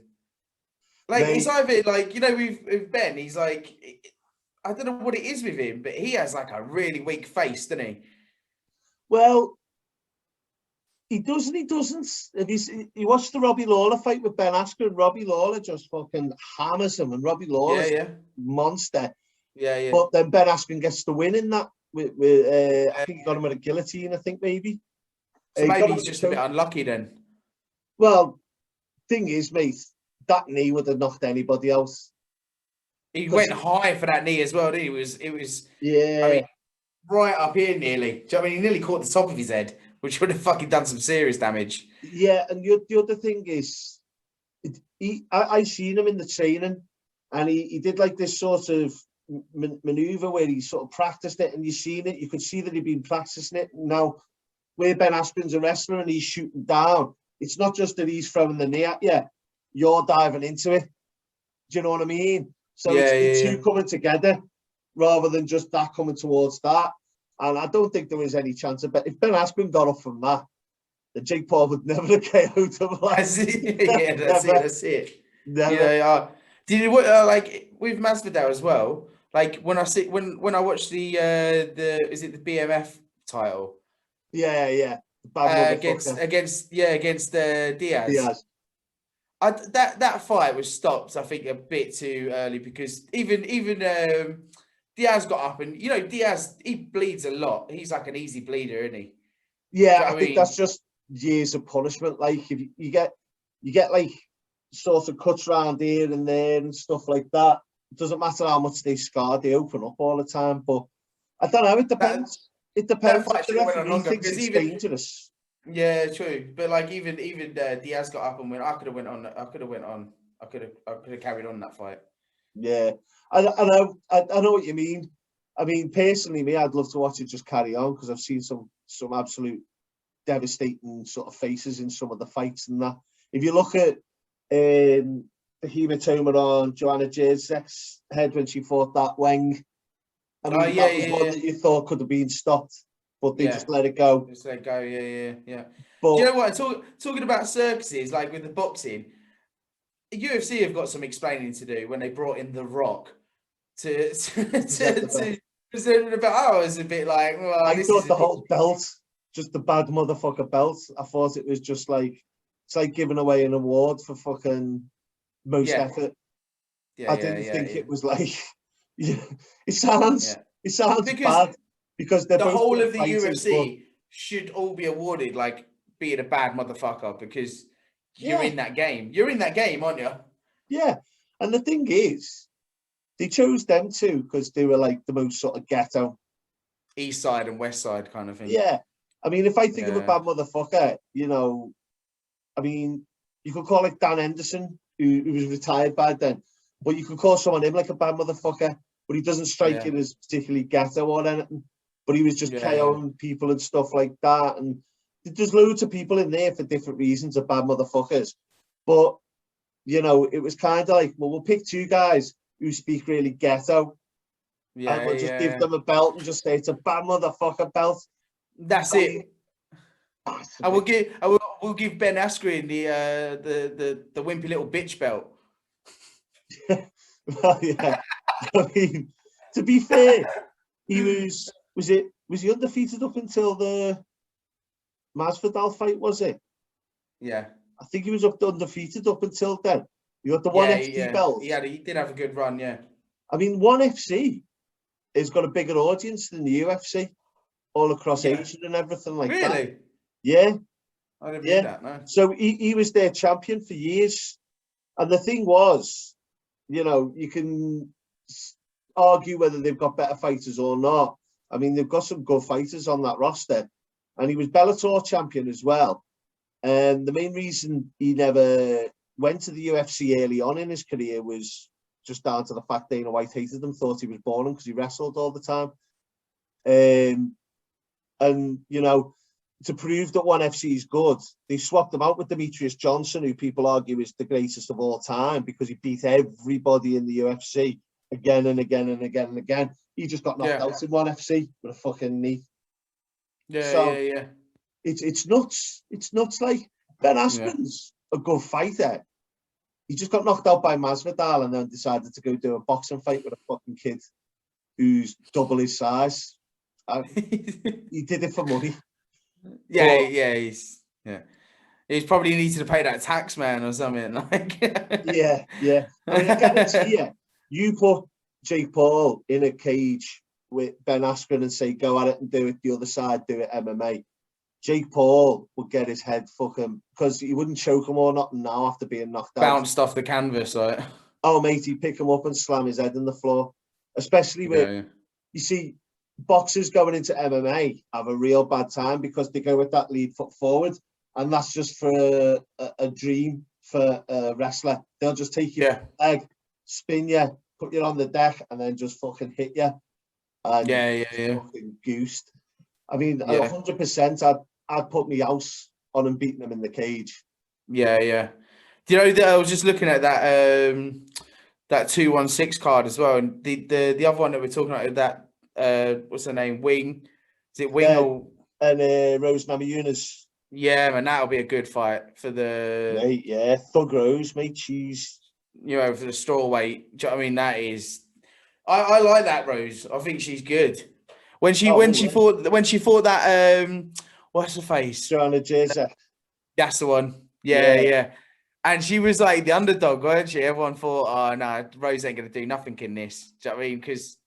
[SPEAKER 3] Like it's either like, you know, with Ben, he's like, I don't know what it is with him, but he has like a really weak face, doesn't he?
[SPEAKER 2] Well, he doesn't. If you watch the Robbie Lawler fight with Ben Askren, Robbie Lawler just fucking hammers him, and Robbie Lawler's a monster. Yeah. But then Ben Askren gets the win in that. With I think he got him at a guillotine. I think maybe.
[SPEAKER 3] So maybe he's just a bit unlucky then.
[SPEAKER 2] Well, thing is, mate, that knee would have knocked anybody else.
[SPEAKER 3] He went high for that knee as well, didn't he? It was. I mean, right up here nearly. Do you know what I mean? He nearly caught the top of his head, which would have fucking done some serious damage.
[SPEAKER 2] Yeah, and the other thing is, I seen him in the training, and he did like this sort of maneuver where he sort of practiced it, and you could see that he'd been practicing it. Now, where Ben Askren's a wrestler and he's shooting down, it's not just that he's throwing the knee at you, you're diving into it. Do you know what I mean? So it's the two coming together rather than just that coming towards that. And I don't think there was any chance of it. If Ben Askren got up from that, then Jake Paul would never have KO'd him.
[SPEAKER 3] That's it. Never. Yeah. Did you like with Masvidal as well? Like when I watched the is it the BMF title?
[SPEAKER 2] Yeah.
[SPEAKER 3] Against Diaz. That fight was stopped, I think, a bit too early because even Diaz got up, and you know Diaz, he bleeds a lot. He's like an easy bleeder, isn't he?
[SPEAKER 2] Yeah, I think that's just years of punishment. Like if you get like sort of cuts around here and there and stuff like that. It doesn't matter how much they scar, they open up all the time. But I don't know. It depends. It depends.
[SPEAKER 3] The referee
[SPEAKER 2] thinks it's dangerous.
[SPEAKER 3] Yeah, true. But like even Diaz got up and went. I could have carried on that fight.
[SPEAKER 2] Yeah, I know what you mean. I mean, personally, I'd love to watch it just carry on because I've seen some absolute devastating sort of faces in some of the fights and that. If you look at the hematoma on Joanna Jędrzejczyk's head when she fought that Wang, I mean, that was one that you thought could have been stopped, but they just let it go.
[SPEAKER 3] Just let it go, yeah. But, do you know what? Talking about circuses, like with the boxing, UFC have got some explaining to do when they brought in The Rock to because I was a bit like, well,
[SPEAKER 2] I thought the whole belt, just the bad motherfucker belt. I thought it was just like it's like giving away an award for fucking most effort. I didn't think it was like. It sounds bad because they're
[SPEAKER 3] the
[SPEAKER 2] both
[SPEAKER 3] whole of the UFC should all be awarded like being a bad motherfucker because you're in that game. You're in that game, aren't you?
[SPEAKER 2] Yeah, and the thing is, they chose them too because they were like the most sort of ghetto.
[SPEAKER 3] East side and west side kind of thing.
[SPEAKER 2] Yeah. I mean, if I think of a bad motherfucker, you know, I mean, you could call it Dan Henderson, who was retired by then, but you could call someone him like a bad motherfucker, but he doesn't strike it as particularly ghetto or anything. But he was just KOing people and stuff like that. And there's loads of people in there for different reasons of bad motherfuckers. But, you know, it was kind of like, well, we'll pick two guys who speak really ghetto. Yeah, and we'll just give them a belt and just say it's a bad motherfucker belt.
[SPEAKER 3] That's it. I will we'll give Ben Askren the wimpy little bitch belt.
[SPEAKER 2] Well, yeah. I mean, to be fair, he was he undefeated up until the Masvidal fight, was it?
[SPEAKER 3] Yeah.
[SPEAKER 2] I think he was undefeated up until then. You got the ONE FC belt.
[SPEAKER 3] He did have a good run, yeah.
[SPEAKER 2] I mean, ONE FC has got a bigger audience than the UFC all across Asia and everything like that.
[SPEAKER 3] Really?
[SPEAKER 2] Yeah.
[SPEAKER 3] I didn't know that, no.
[SPEAKER 2] So he was their champion for years. And the thing was, you know, you can argue whether they've got better fighters or not. I mean, they've got some good fighters on that roster. And he was Bellator champion as well. And the main reason he never went to the UFC early on in his career was just down to the fact Dana White hated him, thought he was boring because he wrestled all the time. And, you know, to prove that ONE FC is good, they swapped him out with Demetrius Johnson, who people argue is the greatest of all time because he beat everybody in the UFC again and again and again and again. He just got knocked out in ONE FC with a fucking knee. It's nuts. It's nuts. Like, Ben Askren's a good fighter. He just got knocked out by Masvidal and then decided to go do a boxing fight with a fucking kid who's double his size. He did it for money.
[SPEAKER 3] He's probably needed to pay that tax man or something. Like,
[SPEAKER 2] yeah. I mean, I guarantee you put Jake Paul in a cage with Ben Askren and say, go at it and do it the other side, do it MMA. Jake Paul would get his head fucking, because he wouldn't choke him or nothing now after being knocked out.
[SPEAKER 3] Bounced off the canvas, like.
[SPEAKER 2] Oh, mate, he'd pick him up and slam his head on the floor. Especially with, you see, boxers going into MMA have a real bad time because they go with that lead foot forward, and that's just for a dream for a wrestler. They'll just take your leg, spin you, put you on the deck, and then just fucking hit you. And fucking goosed. I mean, 100%. I'd put my house on him beating him in the cage.
[SPEAKER 3] Yeah. Do you know that I was just looking at that 216 card as well, and the other one that we're talking about, that what's her name? Wing? Is it Wing
[SPEAKER 2] and Rose Namajunas?
[SPEAKER 3] Yeah, man, that'll be a good fight for the
[SPEAKER 2] mate. Yeah, Thug Rose, mate. She's
[SPEAKER 3] for the strawweight. Do you know what I mean? That is, I like that Rose. I think she's good. When she fought that what's her face?
[SPEAKER 2] Joanna Jacek.
[SPEAKER 3] That's the one. Yeah. And she was like the underdog, weren't she? Everyone thought, oh no, Rose ain't gonna do nothing in this. Do you know what I mean? Because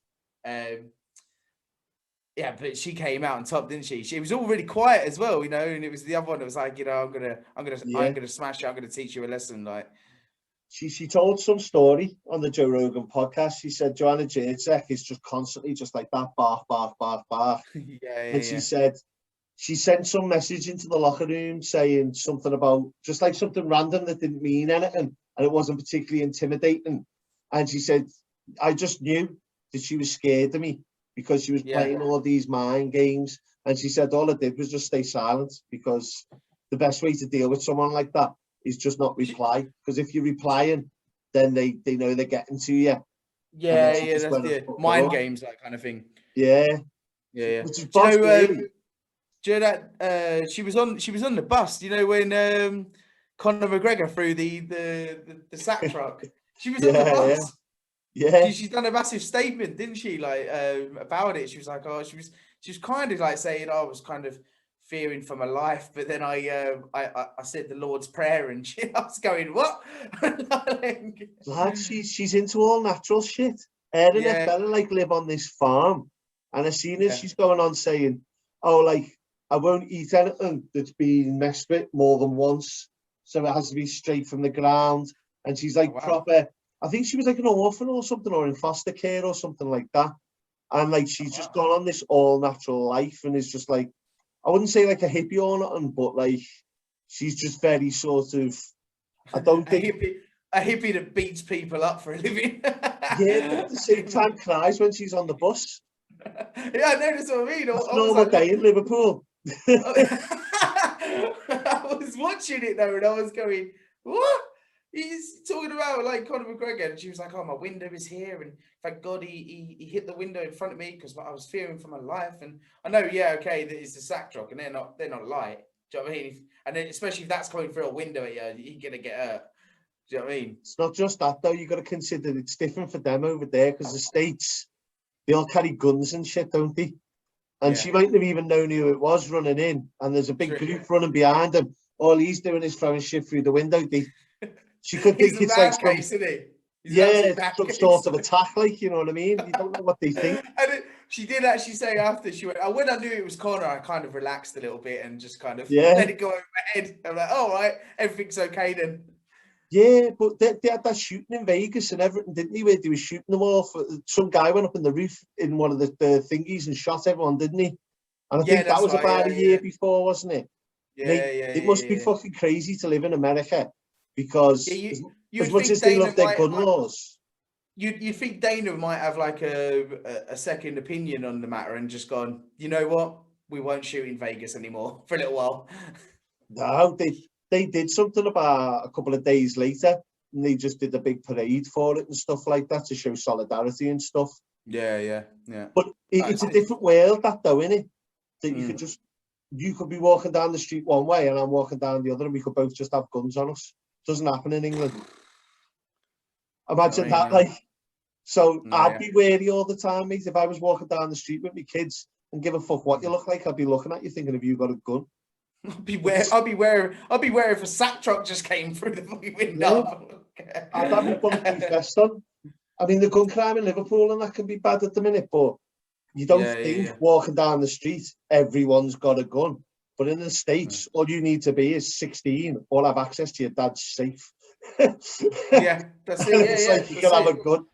[SPEAKER 3] but she came out on top, didn't she? She was all really quiet as well, you know. And it was the other one that was like, you know, I'm gonna smash you. I'm gonna teach you a lesson. Like,
[SPEAKER 2] she told some story on the Joe Rogan podcast. She said Joanna Jacek is just constantly just like that, bark. And she said she sent some message into the locker room saying something about just like something random that didn't mean anything, and it wasn't particularly intimidating. And she said, I just knew that she was scared of me because she was playing all these mind games. And she said all I did was just stay silent, because the best way to deal with someone like that is just not reply. Because if you're replying, then they know they're getting to you.
[SPEAKER 3] That's the mind games, that kind of thing.
[SPEAKER 2] Yeah. Which is
[SPEAKER 3] do you know that she was on the bus? You know when Conor McGregor threw the sack truck? She was on the bus.
[SPEAKER 2] Yeah.
[SPEAKER 3] She's done a massive statement, didn't she? Like about it. She was like, she was kind of like saying, I was kind of fearing for my life, but then I said the Lord's Prayer, and I was going, what?
[SPEAKER 2] Like, she's into all natural shit. Her and her fella like live on this farm, and as soon as she's going on saying, oh, like, I won't eat anything that's been messed with more than once, so it has to be straight from the ground. And she's like proper, I think she was like an orphan or something, or in foster care or something like that. And like she's just gone on this all natural life and is just like, I wouldn't say like a hippie or nothing, but like she's just very sort of, I don't think
[SPEAKER 3] a hippie that beats people up for a living.
[SPEAKER 2] Yeah, but at the same time cries when she's on the bus.
[SPEAKER 3] Yeah, I know, that's what I mean.
[SPEAKER 2] It's a normal day in Liverpool.
[SPEAKER 3] I was watching it though, and I was going, "What?" He's talking about like Conor McGregor, and she was like, "Oh, my window is here, and thank God he hit the window in front of me because I was fearing for my life." And I know, yeah, okay, that it's a sack truck, and they're not light. Do you know what I mean? And then especially if that's coming through a window at you, you're gonna get hurt. Do you know what I mean?
[SPEAKER 2] It's not just that though. You got to consider it's different for them over there because the States, they all carry guns and shit, don't they? And she mightn't have even known who it was running in. And there's a big group running behind him. All he's doing is throwing shit through the window. She could think it's like some, some sort of attack, like, you know what I mean? You don't know what they think.
[SPEAKER 3] And she did actually say after, she went, when I knew it was Conor, I kind of relaxed a little bit and just kind of let it go over my head. I'm like, all right, everything's okay then.
[SPEAKER 2] Yeah, but they had that shooting in Vegas and everything, didn't they? Where they were shooting them off. Some guy went up in the roof in one of the thingies and shot everyone, didn't he? And I think that was about a year before, wasn't it? It must be fucking crazy to live in America because as much as they love their gun laws.
[SPEAKER 3] You think Dana might have like a second opinion on the matter and just gone, you know what? We won't shoot in Vegas anymore for a little while.
[SPEAKER 2] No, they did something about a couple of days later and they just did a big parade for it and stuff like that to show solidarity and stuff.
[SPEAKER 3] Yeah.
[SPEAKER 2] But it's a different world, that though, isn't it? That you could be walking down the street one way and I'm walking down the other and we could both just have guns on us. Doesn't happen in England. Imagine that, like. So I'd be wary all the time, mate. If I was walking down the street with my kids and give a fuck what you look like, I'd be looking at you thinking, have you got a gun?
[SPEAKER 3] I'll be wary if a sack truck just came through the window.
[SPEAKER 2] Yeah. I'd have my bulletproof vest on. I mean, the gun crime in Liverpool and that can be bad at the minute, but you don't think walking down the street, everyone's got a gun. But in the States, all you need to be is 16 or have access to your dad's safe.
[SPEAKER 3] That's it.
[SPEAKER 2] It's like you can have a gun.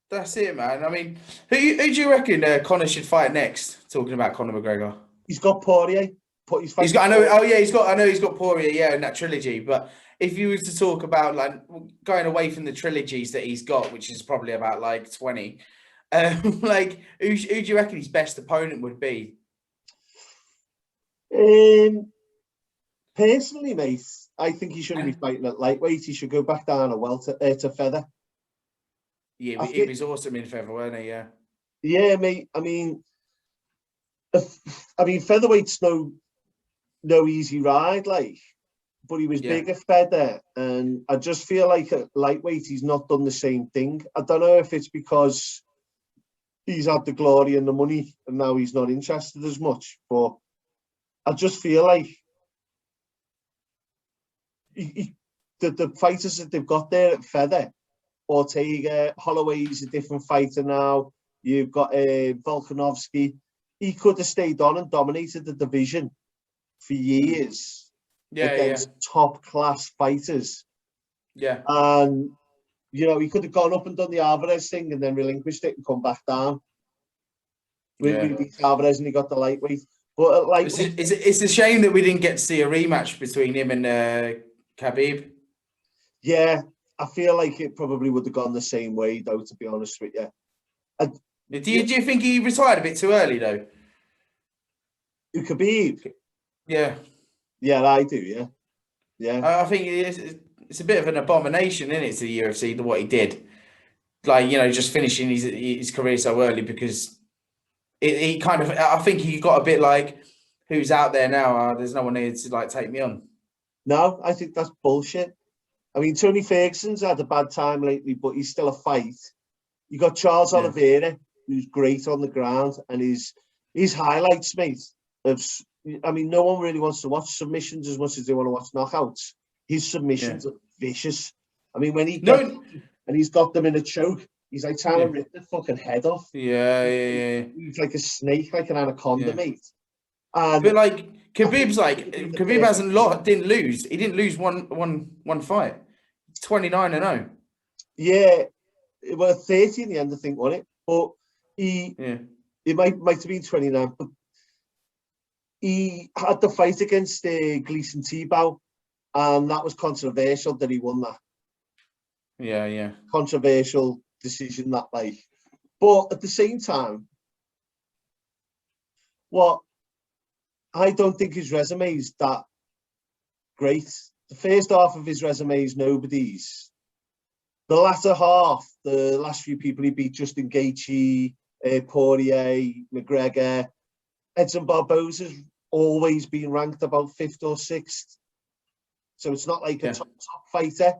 [SPEAKER 3] That's it, man. I mean, who do you reckon Conor should fight next? Talking about Conor McGregor,
[SPEAKER 2] he's got Poirier. He's got.
[SPEAKER 3] I know he's got Poirier. Yeah, in that trilogy. But if you was to talk about like going away from the trilogies that he's got, which is probably about like 20, like who do you reckon his best opponent would be?
[SPEAKER 2] Personally, mate, I think he shouldn't be fighting at lightweight. He should go back down a welter to feather.
[SPEAKER 3] Yeah, he was awesome in feather, wasn't he? Yeah.
[SPEAKER 2] Yeah, mate. I mean, featherweight's no easy ride, like, but he was big at feather, and I just feel like at lightweight he's not done the same thing. I don't know if it's because he's had the glory and the money, and now he's not interested as much, but I just feel like the fighters that they've got there at feather. Ortega, Holloway's a different fighter now. You've got Volkanovski. He could have stayed on and dominated the division for years against top class fighters. Yeah, and you know he could have gone up and done the Alvarez thing and then relinquished it and come back down. We beat Alvarez and he got the lightweight. But like,
[SPEAKER 3] it's a shame that we didn't get to see a rematch between him and Khabib.
[SPEAKER 2] Yeah. I feel like it probably would have gone the same way, though, to be honest with you.
[SPEAKER 3] Do you think he retired a bit too early, though?
[SPEAKER 2] Who, Khabib?
[SPEAKER 3] Yeah.
[SPEAKER 2] Yeah, I do, yeah.
[SPEAKER 3] I think it's a bit of an abomination, isn't it, to the UFC, what he did. Like, you know, just finishing his career so early because he kind of, I think he got a bit like, who's out there now? There's no one here to, like, take me on.
[SPEAKER 2] No, I think that's bullshit. I mean, Tony Ferguson's had a bad time lately, but he's still a fight. You got Charles Oliveira, who's great on the ground, and his highlights, mate. I mean, no one really wants to watch submissions as much as they want to watch knockouts. His submissions are vicious. I mean, when he's got them in a choke, he's like trying to rip the fucking head off.
[SPEAKER 3] Yeah.
[SPEAKER 2] He's like a snake, like an anaconda, mate.
[SPEAKER 3] But like Khabib hasn't didn't lose. He didn't lose one fight. 29-0.
[SPEAKER 2] Yeah, well, 30 in the end, I think, wasn't it? But He might have been 29, but he had the fight against Gleason Tebow, and that was controversial that he won that.
[SPEAKER 3] Yeah.
[SPEAKER 2] Controversial decision that, like. But at the same time, I don't think his resume is that great. The first half of his resume is nobody's. The latter half, the last few people he beat, Justin Gaethje, Poirier, McGregor, Edson Barboza's always been ranked about 5th or 6th. So it's not like a top fighter.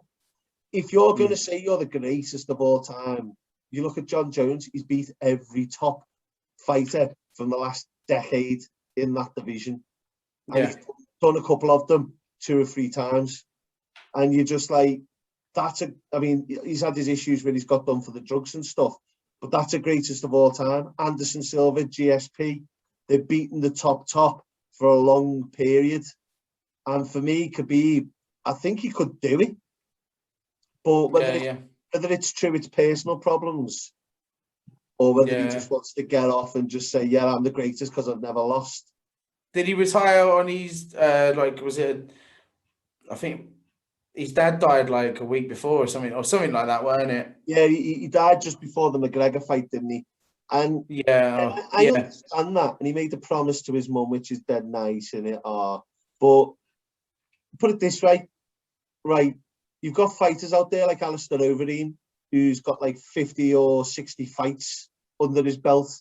[SPEAKER 2] If you're going to say you're the greatest of all time, you look at John Jones, he's beat every top fighter from the last decade in that division. And he's done a couple of them 2 or 3 times. And you're just like, he's had his issues when he's got done for the drugs and stuff, but that's the greatest of all time. Anderson Silva, GSP, they've beaten the top for a long period. And for me, Khabib, I think he could do it. But whether it's true, it's personal problems, or whether he just wants to get off and just say, yeah, I'm the greatest because I've never lost.
[SPEAKER 3] Did he retire on his, I think his dad died like a week before or something like that, weren't it?
[SPEAKER 2] Yeah, he died just before the McGregor fight, didn't he? And I understand that. And he made a promise to his mum, which is dead nice, innit? But put it this way, right? You've got fighters out there like Alistair Overeem, who's got like 50 or 60 fights under his belt.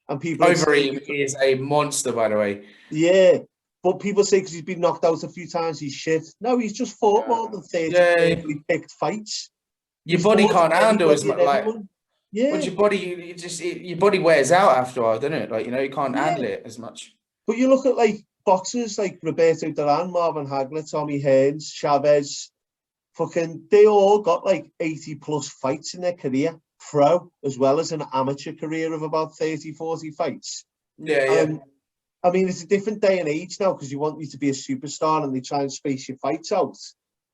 [SPEAKER 2] And people
[SPEAKER 3] Overeem is a monster, by the way.
[SPEAKER 2] Yeah. But people say because he's been knocked out a few times, he's shit. No, he's just fought more than 30 carefully picked fights.
[SPEAKER 3] Your body can't handle as much. Like,
[SPEAKER 2] yeah.
[SPEAKER 3] But your body wears out after a while, doesn't it? Like, you can't handle it as much.
[SPEAKER 2] But you look at like boxers like Roberto Duran, Marvin Hagler, Tommy Hearns, Chavez, they all got like 80 plus fights in their career, pro, as well as an amateur career of about 30, 40 fights. I mean, it's a different day and age now because you want you to be a superstar and they try and space your fights out.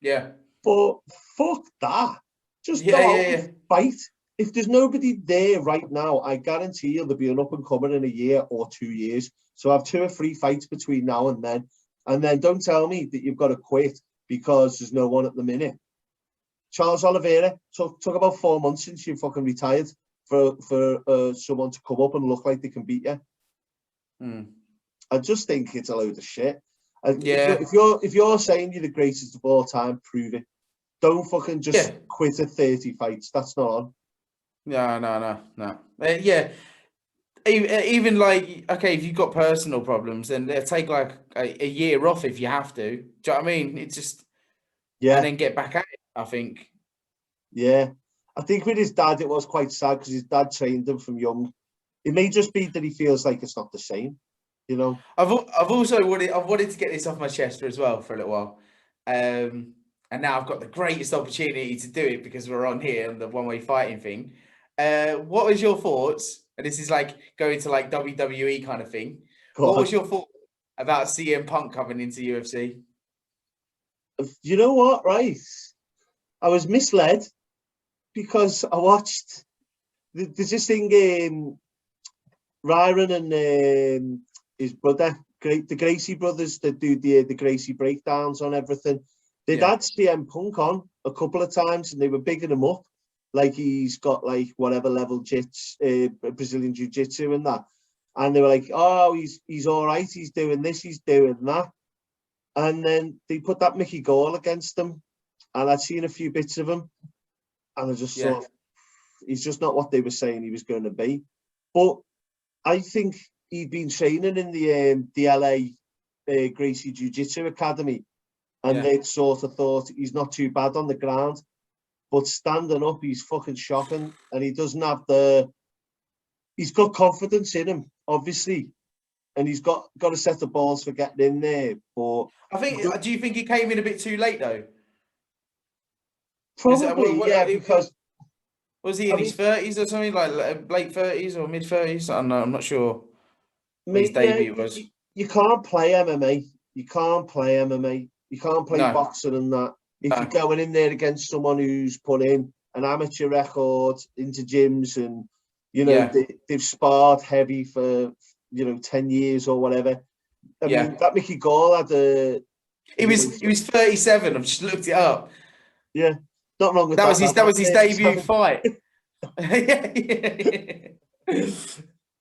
[SPEAKER 3] Yeah.
[SPEAKER 2] But fuck that. Just go out and fight. If there's nobody there right now, I guarantee you there'll be an up-and-comer in a year or 2 years. So have 2 or 3 fights between now and then. And then don't tell me that you've got to quit because there's no one at the minute. Charles Oliveira took about 4 months since you fucking retired for someone to come up and look like they can beat you. I just think it's a load of shit. If you're saying you're the greatest of all time, prove it. Don't fucking just quit at 30 fights. That's not on.
[SPEAKER 3] No. Even like, okay, if you've got personal problems, then take like a year off if you have to. Do you know what I mean? It's just and then get back at it, I think.
[SPEAKER 2] Yeah. I think with his dad, it was quite sad because his dad trained him from young. It may just be that he feels like it's not the same.
[SPEAKER 3] I've also wanted to get this off my chest as well for a little while, and now I've got the greatest opportunity to do it because we're on here and the one-way fighting thing. What was your thoughts? And this is like going to like WWE kind of thing. What was your thought about CM Punk coming into UFC?
[SPEAKER 2] You know what? Right, I was misled because I watched. There's this thing. Ryan and his brother, the Gracie brothers, that do the Gracie breakdowns on everything. They'd had CM Punk on a couple of times and they were bigging him up. Like he's got like whatever level Brazilian Jiu-Jitsu and that. And they were like, oh, he's all right. He's doing this, he's doing that. And then they put that Mickey Gall against him. And I'd seen a few bits of him. And I just thought, he's just not what they were saying he was going to be. But I think he'd been training in the LA Gracie Jiu-Jitsu Academy, and they'd sort of thought he's not too bad on the ground, but standing up, he's fucking shocking, and he doesn't have he's got confidence in him, obviously, and he's got a set of balls for getting in there. But
[SPEAKER 3] do you think he came in a bit too late though?
[SPEAKER 2] Probably, because.
[SPEAKER 3] Was he in his 30s or something, like late 30s or mid 30s? I don't know, I'm not sure what his debut was.
[SPEAKER 2] You can't play MMA. You can't play MMA. You can't play boxing and that. If you're going in there against someone who's put in an amateur record into gyms and You know, they've sparred heavy for 10 years or whatever. I mean, that Mickey Gall had a.
[SPEAKER 3] He was 37. I've just looked it up.
[SPEAKER 2] Yeah, not wrong with
[SPEAKER 3] that.
[SPEAKER 2] That
[SPEAKER 3] was his debut fight.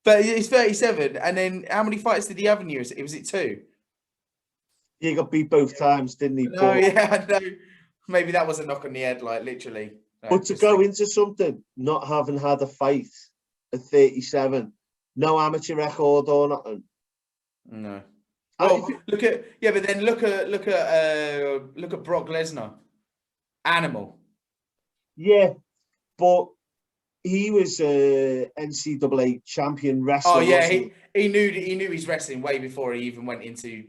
[SPEAKER 3] But he's 37, and then how many fights did he have in the UFC? Was it 2?
[SPEAKER 2] Yeah, he got beat both times, didn't he?
[SPEAKER 3] No, yeah, no. Maybe that was a knock on the head, like literally. No,
[SPEAKER 2] but to go into something not having had a fight at 37, no amateur record or nothing.
[SPEAKER 3] No. Oh, look at Brock Lesnar, animal.
[SPEAKER 2] Yeah, but he was a NCAA champion wrestler.
[SPEAKER 3] Oh yeah, he knew his wrestling way before he even went into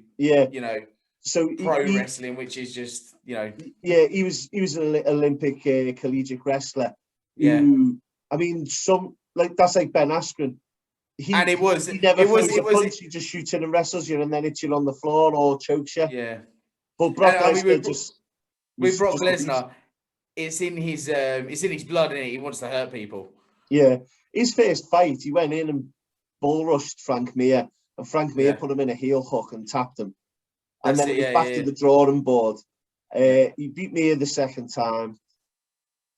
[SPEAKER 3] pro wrestling, which is just
[SPEAKER 2] Yeah, he was an Olympic collegiate wrestler.
[SPEAKER 3] Yeah,
[SPEAKER 2] I mean, that's like Ben Askren. He never throws a punch. He just shoots in and wrestles you, and then hits you on the floor or chokes you.
[SPEAKER 3] Yeah,
[SPEAKER 2] but Brock Lesnar
[SPEAKER 3] with Brock Lesnar, it's in his blood, and he wants to hurt people.
[SPEAKER 2] Yeah, his first fight, he went in and bull rushed Frank Mir, and Frank Mir put him in a heel hook and tapped him. And then he was back to the drawing board. He beat Mir the second time.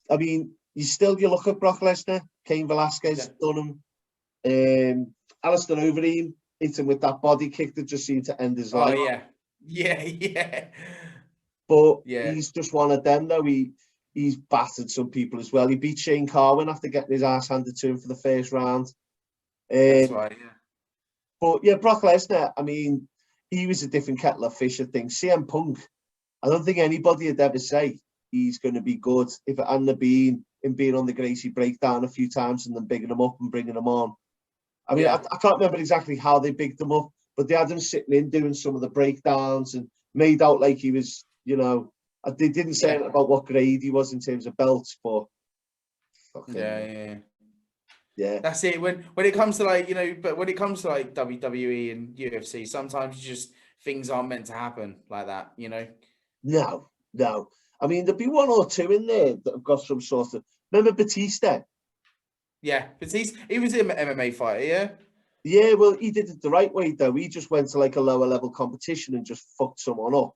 [SPEAKER 2] I mean, you look at Brock Lesnar, Cain Velasquez done him. Alistair Overeem hit him with that body kick that just seemed to end his life.
[SPEAKER 3] Oh yeah.
[SPEAKER 2] But he's just one of them, though. He's battered some people as well. He beat Shane Carwin after getting his ass handed to him for the first round.
[SPEAKER 3] That's right, yeah.
[SPEAKER 2] But yeah, Brock Lesnar, I mean, he was a different kettle of fish, I think. CM Punk, I don't think anybody would ever say he's going to be good if it hadn't been him being on the Gracie breakdown a few times and then bigging him up and bringing him on. I mean, I can't remember exactly how they bigged him up, but they had him sitting in doing some of the breakdowns and made out like he was, they didn't say anything about what grade he was in terms of belts, but
[SPEAKER 3] yeah. That's it. When it comes to but when it comes to like WWE and UFC, sometimes things aren't meant to happen like that,
[SPEAKER 2] No. I mean, there'd be one or two in there that have got some sort of. Remember Batista?
[SPEAKER 3] Yeah, Batista. He was an MMA fighter, yeah.
[SPEAKER 2] Yeah, well, he did it the right way though. He just went to like a lower level competition and just fucked someone up.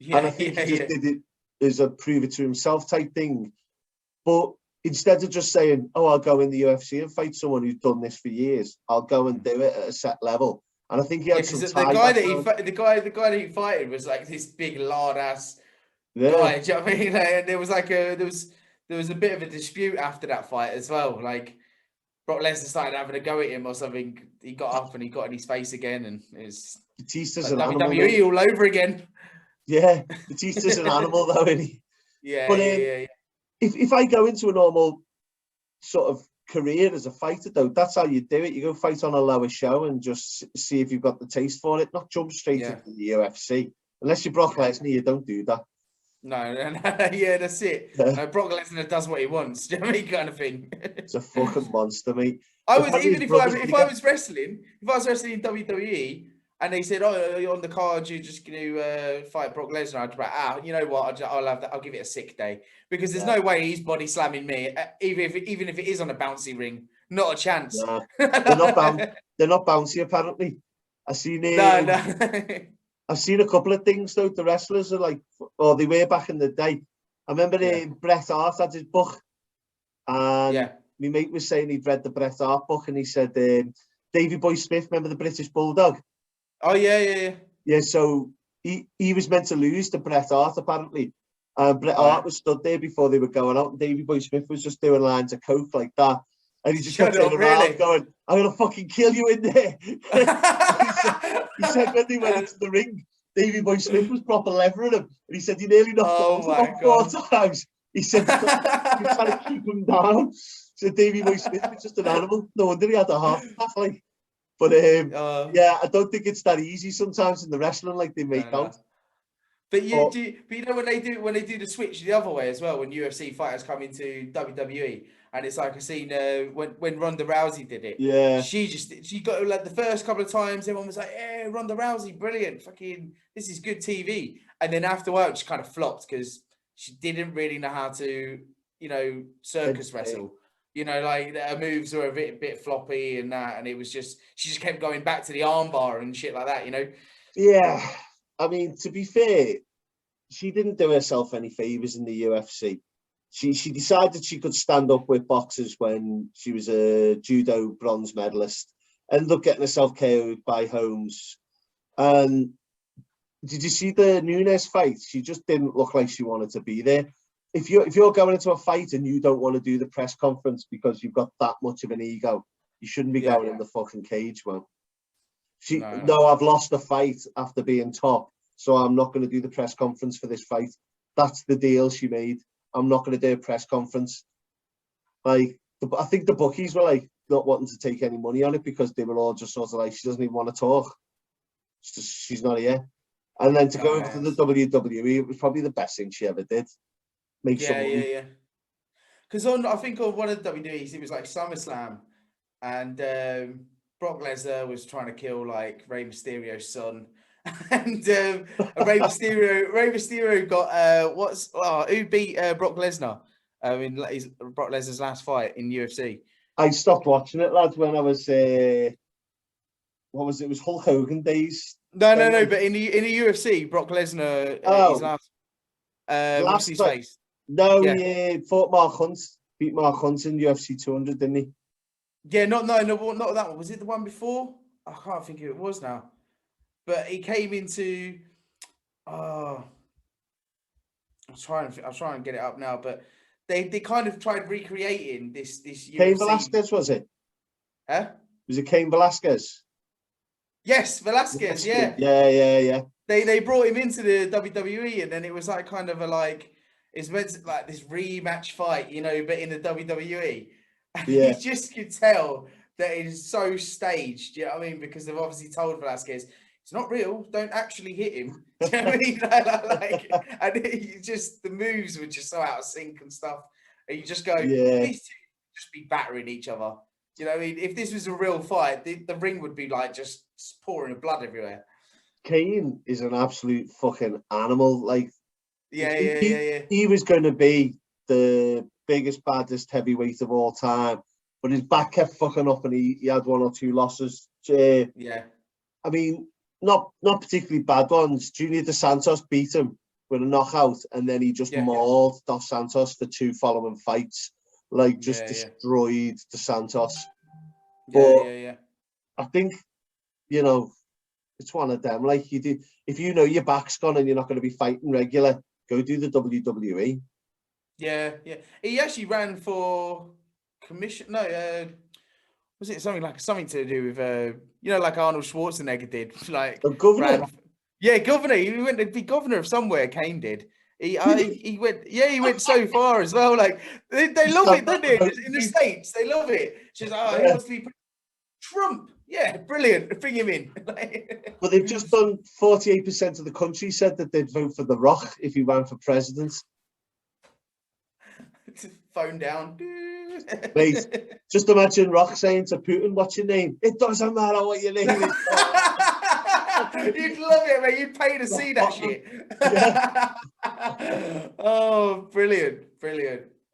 [SPEAKER 2] Yeah, and I think he just did it as a prove it to himself type thing. But instead of just saying, "Oh, I'll go in the UFC and fight someone who's done this for years," I'll go and do it at a set level. And I think he had some time.
[SPEAKER 3] The guy that he fighted was like this big lard ass guy. Do you know what I mean? And there was like there was a bit of a dispute after that fight as well. Like Brock Lesnar started having a go at him or something. He got up and he got in his face again, and it's
[SPEAKER 2] Batista's
[SPEAKER 3] like
[SPEAKER 2] an
[SPEAKER 3] WWE
[SPEAKER 2] animal,
[SPEAKER 3] all over again.
[SPEAKER 2] Yeah, Batista's an animal though, isn't he?
[SPEAKER 3] Yeah,
[SPEAKER 2] but,
[SPEAKER 3] yeah.
[SPEAKER 2] If I go into a normal sort of career as a fighter, though, that's how you do it. You go fight on a lower show and just see if you've got the taste for it, not jump straight into the UFC. Unless you're Brock Lesnar, you don't do that.
[SPEAKER 3] No, yeah, that's it. Yeah. No, Brock Lesnar does what he wants, do you know what I mean, kind of thing.
[SPEAKER 2] It's a fucking monster, mate.
[SPEAKER 3] If I was wrestling in WWE and they said, "Oh, you're on the card, you're just going to fight Brock Lesnar," I'd be like, you know what? I'll have that. I'll give it a sick day because there's no way he's body slamming me, even if it is on a bouncy ring. Not a chance.
[SPEAKER 2] Nah. They're not bouncy apparently. I've seen a couple of things though. The wrestlers are like, or they were back in the day. I remember Bret Hart had his book, and my mate was saying he'd read the Bret Hart book, and he said Davey Boy Smith, remember the British Bulldog?
[SPEAKER 3] Oh yeah.
[SPEAKER 2] Yeah, so he was meant to lose to Bret Hart apparently. Bret Hart was stood there before they were going out, and Davey Boy Smith was just doing lines of coke like that. And he just kept turning around going, "I'm going to fucking kill you in there." he said when they went into the ring, Davey Boy Smith was proper levering him. And he said he nearly knocked him out 4 times. He said he was trying to keep him down. So Davey Boy Smith was just an animal. No wonder he had a heart attack, like. But I don't think it's that easy sometimes in the wrestling, like they make out.
[SPEAKER 3] But you know when they do the switch the other way as well, when UFC fighters come into WWE, and it's like I seen when Ronda Rousey did it.
[SPEAKER 2] Yeah.
[SPEAKER 3] She got like the first couple of times, everyone was like, "Yeah, Ronda Rousey, brilliant, fucking, this is good TV." And then afterwards, she kind of flopped because she didn't really know how to, circus wrestle. You know, like her moves were a bit floppy and that, and it was just she just kept going back to the armbar and shit like that. You know.
[SPEAKER 2] Yeah, I mean, to be fair, she didn't do herself any favors in the UFC. She decided she could stand up with boxers when she was a judo bronze medalist. Ended up getting herself KO'd by Holmes. And did you see the Nunes fight? She just didn't look like she wanted to be there. If you're going into a fight and you don't want to do the press conference because you've got that much of an ego, you shouldn't be going in the fucking cage, man. No, I've lost the fight after being top, so I'm not going to do the press conference for this fight. That's the deal she made. I'm not going to do a press conference. Like, I think the bookies were like not wanting to take any money on it because they were all just sort of like, she doesn't even want to talk. She's not here. And then to go over to the WWE, it was probably the best thing she ever did. Make some money.
[SPEAKER 3] Yeah. Because I think on one of the WWEs, it was like SummerSlam, and Brock Lesnar was trying to kill like Rey Mysterio's son, and Rey Mysterio got who beat Brock Lesnar? In Brock Lesnar's last fight in UFC.
[SPEAKER 2] I stopped watching it, lads, when I was what was it? It was Hulk Hogan days.
[SPEAKER 3] No. But in the UFC, Brock Lesnar his last his face.
[SPEAKER 2] No, he fought Mark Hunt. Beat Mark Hunt in UFC 200, didn't he?
[SPEAKER 3] Yeah, not that one. Was it the one before? I can't think who it was now. But he came into. I'll try and get it up now. But they kind of tried recreating this UFC.
[SPEAKER 2] Cain Velasquez, was it?
[SPEAKER 3] Huh?
[SPEAKER 2] Was it Cain Velasquez?
[SPEAKER 3] Yes, Velasquez. Yeah.
[SPEAKER 2] Yeah.
[SPEAKER 3] They brought him into the WWE, and then it was like kind of a like. It's meant to like this rematch fight, you know, but in the WWE. And you just could tell that it is so staged, you know what I mean? Because they've obviously told Velasquez, it's not real, don't actually hit him. Do you know what I mean? And the moves were just so out of sync and stuff. And you just go, these two just be battering each other. You know what I mean? If this was a real fight, the ring would be like just pouring of blood everywhere.
[SPEAKER 2] Cain is an absolute fucking animal. Like,
[SPEAKER 3] He
[SPEAKER 2] was going to be the biggest, baddest heavyweight of all time, but his back kept fucking up and he had one or two losses. I mean, not particularly bad ones. Junior Dos Santos beat him with a knockout, and then he just mauled Dos Santos for two following fights. Like, just destroyed Dos Santos. I think, you know, it's one of them. Like, you do, if you know your back's gone and you're not going to be fighting regular, go do the WWE.
[SPEAKER 3] Yeah. He actually ran for commission. No, was it something to do with you know, like Arnold Schwarzenegger did, like
[SPEAKER 2] a governor.
[SPEAKER 3] Governor. He went to be governor of somewhere. Kane did. He went. Yeah, he went so far as well. Like they love it, don't they? In the States, they love it. She's like, he wants to be Trump. Yeah, brilliant. Bring him in.
[SPEAKER 2] But they've just done 48% of the country said that they'd vote for The Rock if he ran for president.
[SPEAKER 3] Phone down.
[SPEAKER 2] Mate, just imagine Rock saying to Putin, "What's your name?" It doesn't matter what your name is.
[SPEAKER 3] You'd love it, mate. You'd pay to see that shit. Oh, brilliant.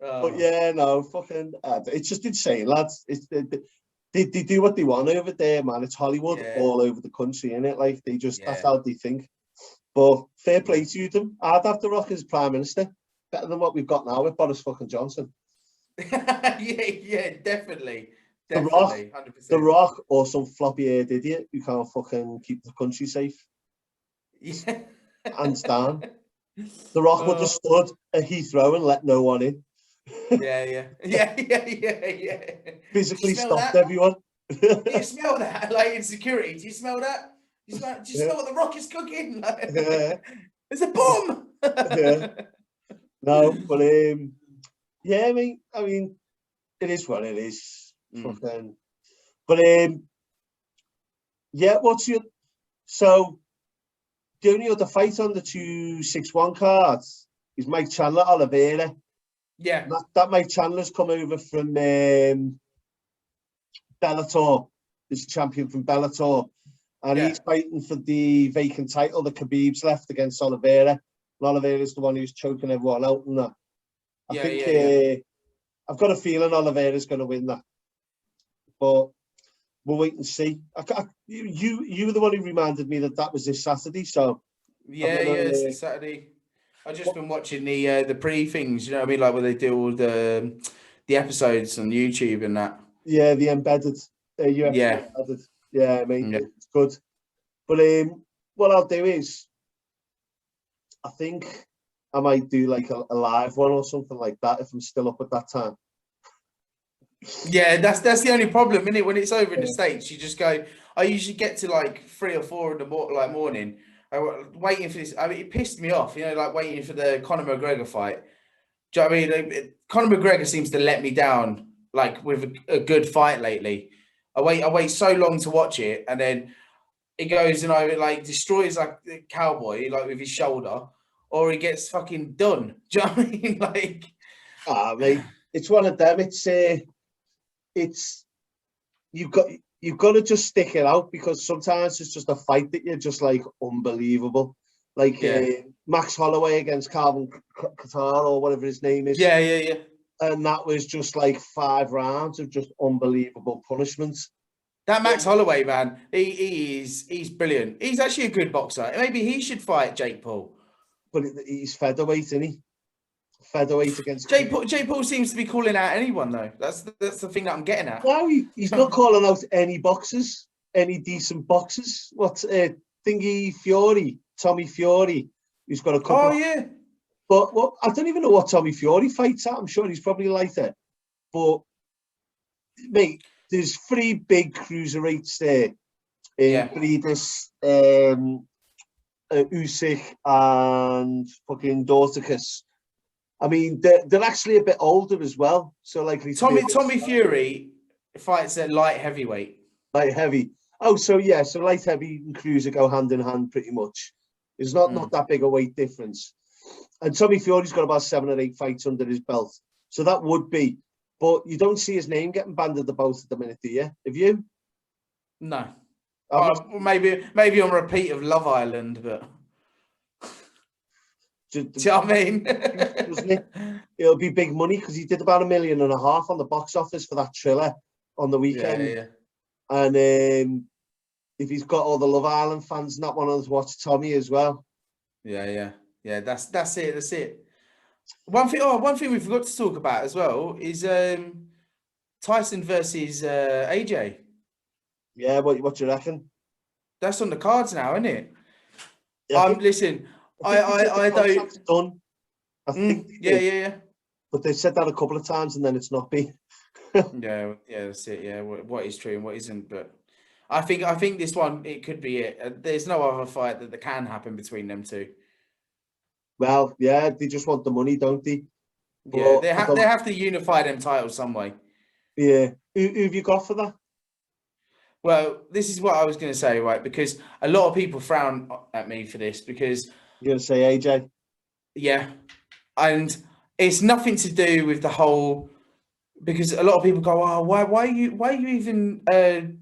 [SPEAKER 3] Oh.
[SPEAKER 2] But yeah, no, fucking, it's just insane, lads. They do what they want over there, man. It's Hollywood all over the country, innit? Like, they just, that's how they think. But fair play to them. I'd have The Rock as Prime Minister. Better than what we've got now with Boris fucking Johnson.
[SPEAKER 3] yeah, definitely.
[SPEAKER 2] The Rock, 100%. The Rock, or some floppy-haired idiot who can't fucking keep the country safe.
[SPEAKER 3] Yeah.
[SPEAKER 2] Hands down. The Rock would have stood at Heathrow and let no one in.
[SPEAKER 3] Yeah.
[SPEAKER 2] Physically stopped everyone.
[SPEAKER 3] Do you smell that? Like, in security, do you smell that? Do you smell what The Rock is cooking? Like, there's a bomb!
[SPEAKER 2] No, but I mean, it is what it is. Fucking. But what's your, so the only other fight on the 261 cards is Mike Chandler Oliveira.
[SPEAKER 3] Yeah.
[SPEAKER 2] That Mike Chandler's come over from Bellator. He's champion from Bellator. And he's fighting for the vacant title that Khabib's left against Oliveira. And Oliveira's the one who's choking everyone out and that. I I've got a feeling Oliveira's going to win that, but we'll wait and see. You were the one who reminded me that was this Saturday, so
[SPEAKER 3] yeah, it's this Saturday. I've just been watching the pre things, you know what I mean, like where they do all the episodes on YouTube and that.
[SPEAKER 2] Yeah, the embedded, UFC embedded. Yeah, I mean, it's good. But what I'll do is, I think I might do like a live one or something like that if I'm still up at that time.
[SPEAKER 3] Yeah, that's the only problem, isn't it? When it's over in the States, you just go. I usually get to like 3 or 4 in the morning, waiting for this. I mean, it pissed me off, you know, like waiting for the Conor McGregor fight. Do you know what I mean? Conor McGregor seems to let me down, like with a good fight lately. I wait so long to watch it, and then he goes and I like destroys like the cowboy, like with his shoulder, or he gets fucking done. Do you know what I mean? Like,
[SPEAKER 2] mate, it's one of them. It's you've got to just stick it out, because sometimes it's just a fight that you're just like unbelievable. Like Max Holloway against Calvin Kattar or whatever his name is.
[SPEAKER 3] Yeah.
[SPEAKER 2] And that was just like 5 rounds of just unbelievable punishments.
[SPEAKER 3] That Max Holloway, man, he's brilliant. He's actually a good boxer. Maybe he should fight Jake Paul.
[SPEAKER 2] But he's featherweight, isn't he? Featherweight against
[SPEAKER 3] Jake Paul seems to be calling out anyone though. That's the thing that I'm getting at.
[SPEAKER 2] No, he's not calling out any boxers, any decent boxers. What's Tommy Fury, who's got a couple.
[SPEAKER 3] Oh yeah.
[SPEAKER 2] But I don't even know what Tommy Fury fights at. I'm sure he's probably lighter. But mate, there's 3 big cruiserweights there. Breedis, Usyk, and fucking Dorticus. I mean, they're actually a bit older as well. So like
[SPEAKER 3] Tommy Fury fights at light heavyweight.
[SPEAKER 2] Light heavy. Oh, so light heavy and cruiser go hand in hand pretty much. There's not that big a weight difference. And Tommy Fury's got about 7 or 8 fights under his belt. So that would be. But you don't see his name getting bandied about at the minute, do you? Have you?
[SPEAKER 3] No. Maybe on repeat of Love Island, but... Do you know what I mean?
[SPEAKER 2] It'll be big money, because he did about $1.5 million on the box office for that thriller on the weekend.
[SPEAKER 3] Yeah.
[SPEAKER 2] And if he's got all the Love Island fans not wanting to watch Tommy as well.
[SPEAKER 3] Yeah. That's it. One thing we forgot to talk about as well is Tyson versus AJ.
[SPEAKER 2] Yeah, what do you reckon?
[SPEAKER 3] That's on the cards now, isn't it?
[SPEAKER 2] Yeah,
[SPEAKER 3] listen. I don't.
[SPEAKER 2] Done. I think.
[SPEAKER 3] Yeah.
[SPEAKER 2] But they've said that a couple of times, and then it's not been.
[SPEAKER 3] yeah, that's it. Yeah, what is true and what isn't. But I think this one, it could be it. There's no other fight that can happen between them two.
[SPEAKER 2] Well, yeah, they just want the money, don't they?
[SPEAKER 3] Yeah, they have to unify them titles some way.
[SPEAKER 2] Yeah, who have you got for that?
[SPEAKER 3] Well, this is what I was going to say, right? Because a lot of people frown at me for this, because
[SPEAKER 2] you're going to say AJ.
[SPEAKER 3] Yeah, and it's nothing to do with the whole. Because a lot of people go, "Oh, why are you even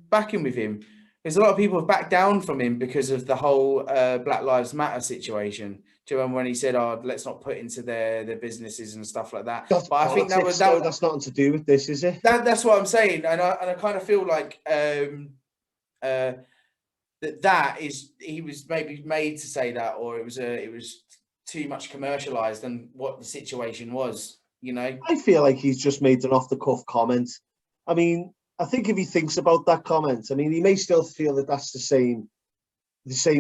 [SPEAKER 3] backing with him?" Because a lot of people have backed down from him because of the whole Black Lives Matter situation. Do you remember when he said, "Oh, let's not put into their businesses and stuff like that"?
[SPEAKER 2] But I think that's nothing to do with this, is it?
[SPEAKER 3] That's what I'm saying, and I kind of feel like that is, he was maybe made to say that, or it was too much commercialized than what the situation was. You know,
[SPEAKER 2] I feel like he's just made an off-the-cuff comment. I mean, I think if he thinks about that comment, I mean, he may still feel that that's the same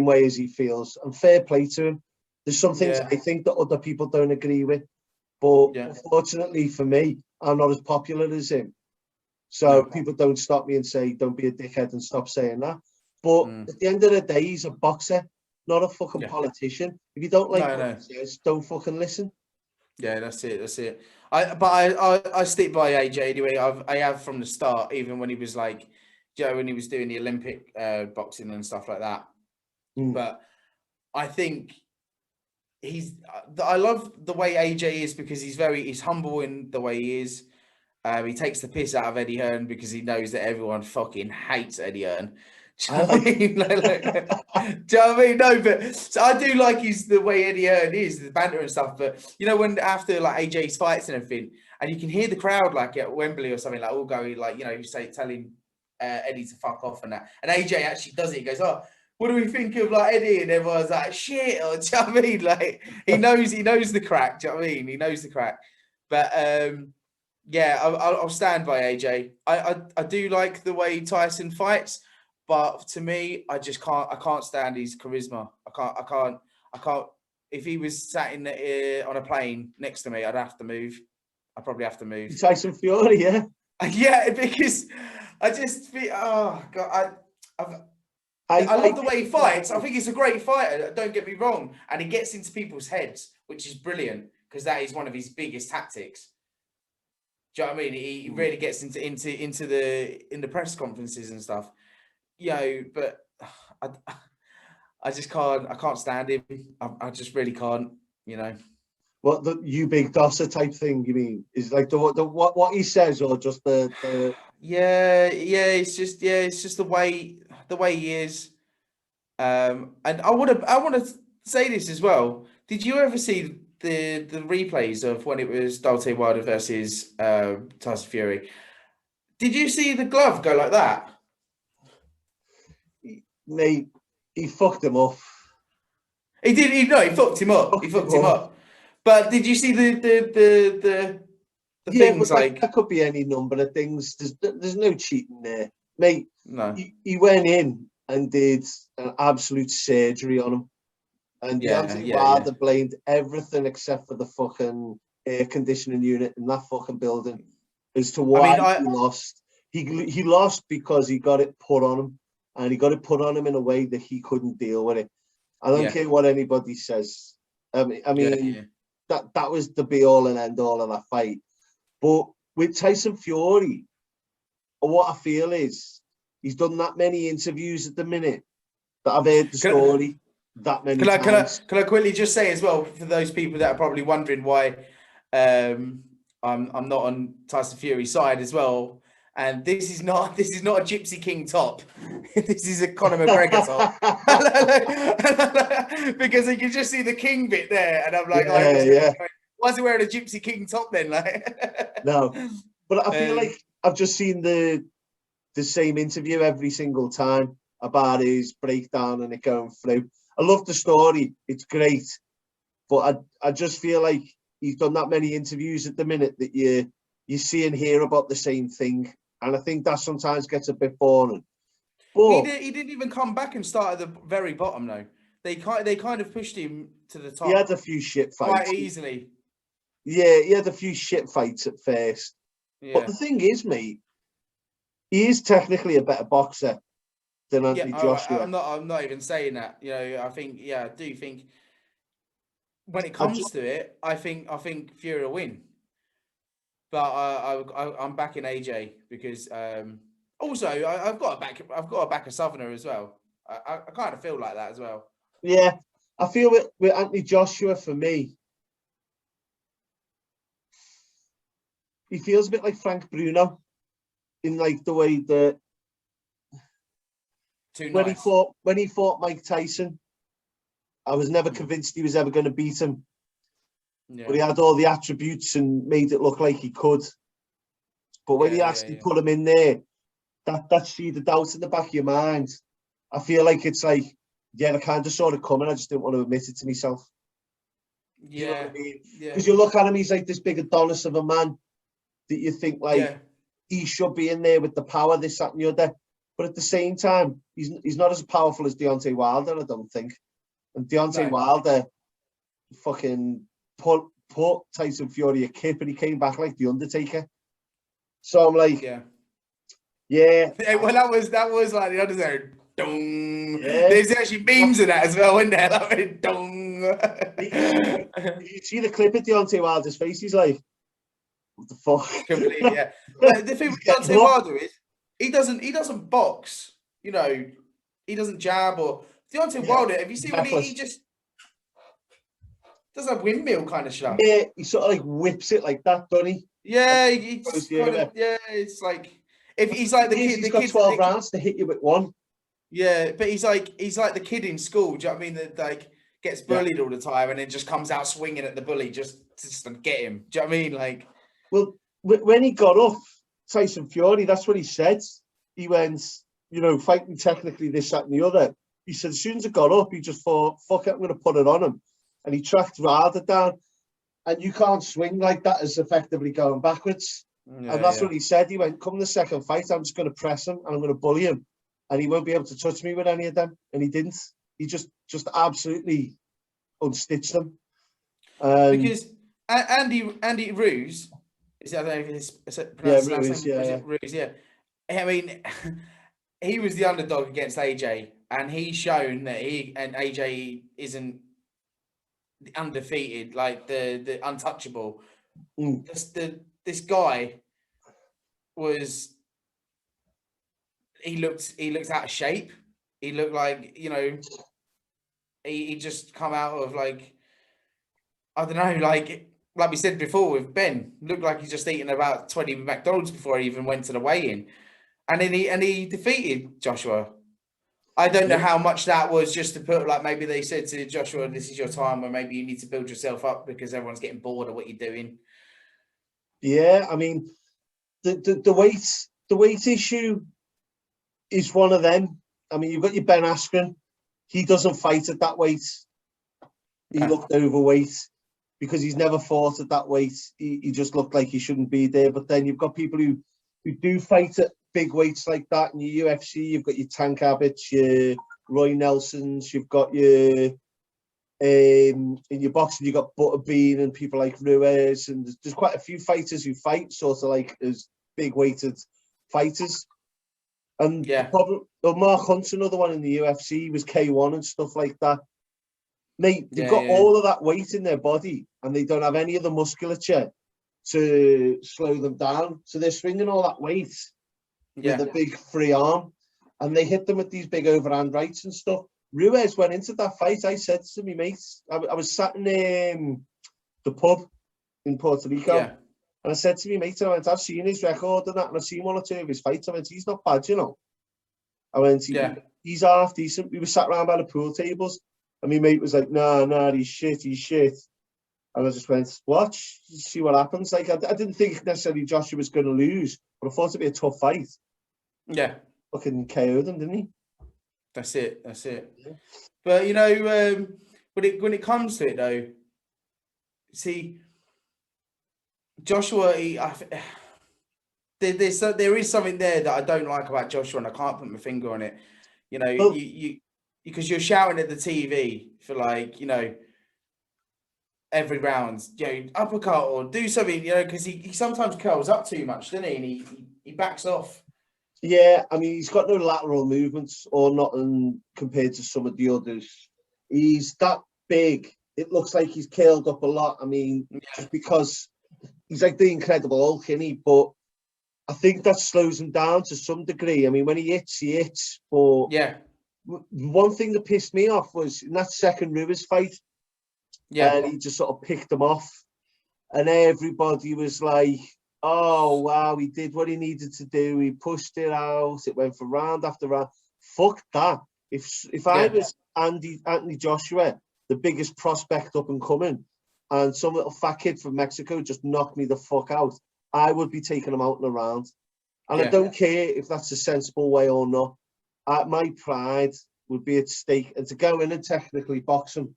[SPEAKER 2] way as he feels, and fair play to him. There's some things I think that other people don't agree with, but unfortunately for me, I'm not as popular as him. So people don't stop me and say, "Don't be a dickhead," and stop saying that. But at the end of the day, he's a boxer, not a fucking politician. If you don't like what he says, don't fucking listen.
[SPEAKER 3] Yeah, that's it. I stick by AJ anyway. I have from the start, even when he was like, when he was doing the Olympic boxing and stuff like that. But I think I love the way AJ is, because he's humble in the way he is. He takes the piss out of Eddie Hearn because he knows that everyone fucking hates Eddie Hearn. Do you know what I mean? Do you know what I mean? No, but so I do like the way Eddie Hearn is, the banter and stuff. But you know, when after like AJ's fights and everything, and you can hear the crowd like at Wembley or something like all going like, you know, telling Eddie to fuck off and that. And AJ actually does it. He goes, "Oh, what do we think of like Eddie?" And everyone's like, "Shit!" Or, do you know what I mean? Like he knows the crack. Do you know what I mean? He knows the crack. But yeah, I'll stand by AJ. I do like the way Tyson fights, but to me, I can't stand his charisma. I can't. If he was sat on a plane next to me, I'd have to move. I'd probably have to move.
[SPEAKER 2] Tyson Fury, yeah.
[SPEAKER 3] Yeah, because I just feel, oh God, I love the way he fights. I think he's a great fighter. Don't get me wrong, and he gets into people's heads, which is brilliant because that is one of his biggest tactics. Do you know what I mean? He really gets into the press conferences and stuff. You know, but I just can't. I can't stand him. I just really can't. You know.
[SPEAKER 2] What the "you big dosser" type thing? You mean is like the what he says, or just the?
[SPEAKER 3] Yeah. It's just the way he is. And I want to say this as well. Did you ever see the replays of when it was Deontay Wilder versus Tyson Fury? Did you see the glove go like that?
[SPEAKER 2] Mate, he fucked him up.
[SPEAKER 3] He did. He fucked him up. He fucked him up. But did you see the things like
[SPEAKER 2] that could be any number of things. There's no cheating there, mate.
[SPEAKER 3] No.
[SPEAKER 2] He went in and did an absolute surgery on him, and Deontay Wilder blamed everything except for the fucking air conditioning unit in that fucking building as to why he lost. He lost because he got it put on him, and he got it put on him in a way that he couldn't deal with it. I don't care what anybody says. I mean, that was the be all and end all of that fight. But with Tyson Fury, what I feel is he's done that many interviews at the minute that I've heard the story that many times.
[SPEAKER 3] Can I quickly just say as well, for those people that are probably wondering why I'm not on Tyson Fury's side as well, and this is not a Gypsy King top. This is a Conor McGregor top. Because you can just see the King bit there, and I'm like, why is he wearing a Gypsy King top then? Like,
[SPEAKER 2] no, but I feel like I've just seen the same interview every single time about his breakdown and it going through. I love the story; it's great, but I just feel like he's done that many interviews at the minute that you see and hear about the same thing. And I think that sometimes gets a bit boring. But
[SPEAKER 3] he didn't even come back and start at the very bottom, though. They kind of pushed him to the top.
[SPEAKER 2] He had a few shit fights.
[SPEAKER 3] Quite easily.
[SPEAKER 2] Yeah, he had a few shit fights at first. Yeah. But the thing is, mate, he is technically a better boxer than Anthony Joshua.
[SPEAKER 3] I'm not even saying that. You know, I do think when it comes to it, I think Fury will win. But I'm backing AJ because also I've got to back a Southerner as well. I kind of feel like that as well.
[SPEAKER 2] Yeah, I feel with Anthony Joshua, for me, he feels a bit like Frank Bruno in like the way that when he fought Mike Tyson, I was never convinced he was ever going to beat him. Yeah. But he had all the attributes and made it look like he could. But when he actually put him in there, that seed of doubt in the back of your mind, I feel like it's like, I kind of saw it coming. I just didn't want to admit it to myself.
[SPEAKER 3] Yeah.
[SPEAKER 2] You know what I mean? Because you look at him, he's like this big Adonis of a man that you think like he should be in there with the power, this, that, and the other. But at the same time, he's not as powerful as Deontay Wilder, I don't think. And Deontay Wilder fucking put Tyson Fury a kip, and he came back like the Undertaker. So I'm like,
[SPEAKER 3] yeah.
[SPEAKER 2] Well,
[SPEAKER 3] that was like the Undertaker. Dong. Yeah. There's actually memes of that as well, isn't there? Like, dong.
[SPEAKER 2] You see the clip of Deontay Wilder's face. He's like, "What the fuck?"
[SPEAKER 3] Completely, yeah. But the thing with Deontay Wilder is he doesn't box. You know, he doesn't jab or Deontay Wilder. Have you seen when he just does a windmill kind of stuff?
[SPEAKER 2] Yeah, he sort of like whips it like that, doesn't he?
[SPEAKER 3] Yeah, it's like if he's like the kid.
[SPEAKER 2] He's got 12 rounds to hit you with one.
[SPEAKER 3] Yeah, but he's like the kid in school. Do you know what I mean? That like gets bullied all the time and then just comes out swinging at the bully just to get him. Do you know what I mean? Like,
[SPEAKER 2] Well, when he got up, Tyson Fury, that's what he said. He went, fighting technically this, that, and the other. He said as soon as he got up, he just thought, fuck it, I'm going to put it on him. And he tracked Rada down. And you can't swing like that as effectively going backwards. Yeah, and that's what he said. He went, come the second fight, I'm just going to press him and I'm going to bully him. And he won't be able to touch me with any of them. And he didn't. He just absolutely unstitched them.
[SPEAKER 3] Because Andy Ruiz, I don't know if it's pronounced
[SPEAKER 2] Ruiz,
[SPEAKER 3] Ruiz, yeah. I mean, he was the underdog against AJ, and he's shown that AJ isn't undefeated, like the untouchable. This guy was. He looked out of shape. He looked like, he just come out of like, I don't know, like we said before with Ben, looked like he's just eaten about 20 McDonald's before he even went to the weigh-in. And then he defeated Joshua. I don't know how much that was just to put, like, maybe they said to Joshua, this is your time where maybe you need to build yourself up because everyone's getting bored of what you're doing.
[SPEAKER 2] Yeah, I mean, the weight issue is one of them. I mean, you've got your Ben Askren. He doesn't fight at that weight. He looked overweight because he's never fought at that weight. He just looked like he shouldn't be there. But then you've got people who do fight at big weights like that in your UFC. You've got your Tank Abbott's, your Roy Nelsons. You've got your in your boxing. You've got Butterbean and people like Ruiz, and there's quite a few fighters who fight sort of like as big weighted fighters. And the problem, Mark Hunt's another one in the UFC, was K1 and stuff like that. Mate, they've got all of that weight in their body and they don't have any of the musculature to slow them down. So they're swinging all that weight with a big free arm, and they hit them with these big overhand rights and stuff. Ruiz went into that fight. I said to me, mate, I was sat in the pub in Puerto Rico. Yeah. And I said to me, mate, I've seen his record and that, and I've seen one or two of his fights. I went, he's not bad, I went, he's half decent. We were sat around by the pool tables, and my mate was like, nah, he's shit. And I just went, watch, see what happens. Like, I didn't think necessarily Joshua was going to lose, but I thought it'd be a tough fight.
[SPEAKER 3] Yeah.
[SPEAKER 2] Fucking KO'd him, didn't he?
[SPEAKER 3] That's it. Yeah. But, when it comes to it, though, see, Joshua, there is something there that I don't like about Joshua, and I can't put my finger on it. Because you're shouting at the TV for every round, uppercut or do something, because he sometimes curls up too much, doesn't he? And he backs off.
[SPEAKER 2] Yeah, I mean, he's got no lateral movements or nothing compared to some of the others. He's that big. It looks like he's curled up a lot. I mean, just because he's like the Incredible Hulk, isn't he? But I think that slows him down to some degree. I mean, when he hits. But one thing that pissed me off was in that second Ruiz fight, and he just sort of picked him off, and everybody was like, oh, wow, he did what he needed to do. He pushed it out. It went for round after round. Fuck that. If I was Anthony Joshua, the biggest prospect up and coming, and some little fat kid from Mexico just knocked me the fuck out, I would be taking him out in a round. And I don't care if that's a sensible way or not. My pride would be at stake. And to go in and technically box him,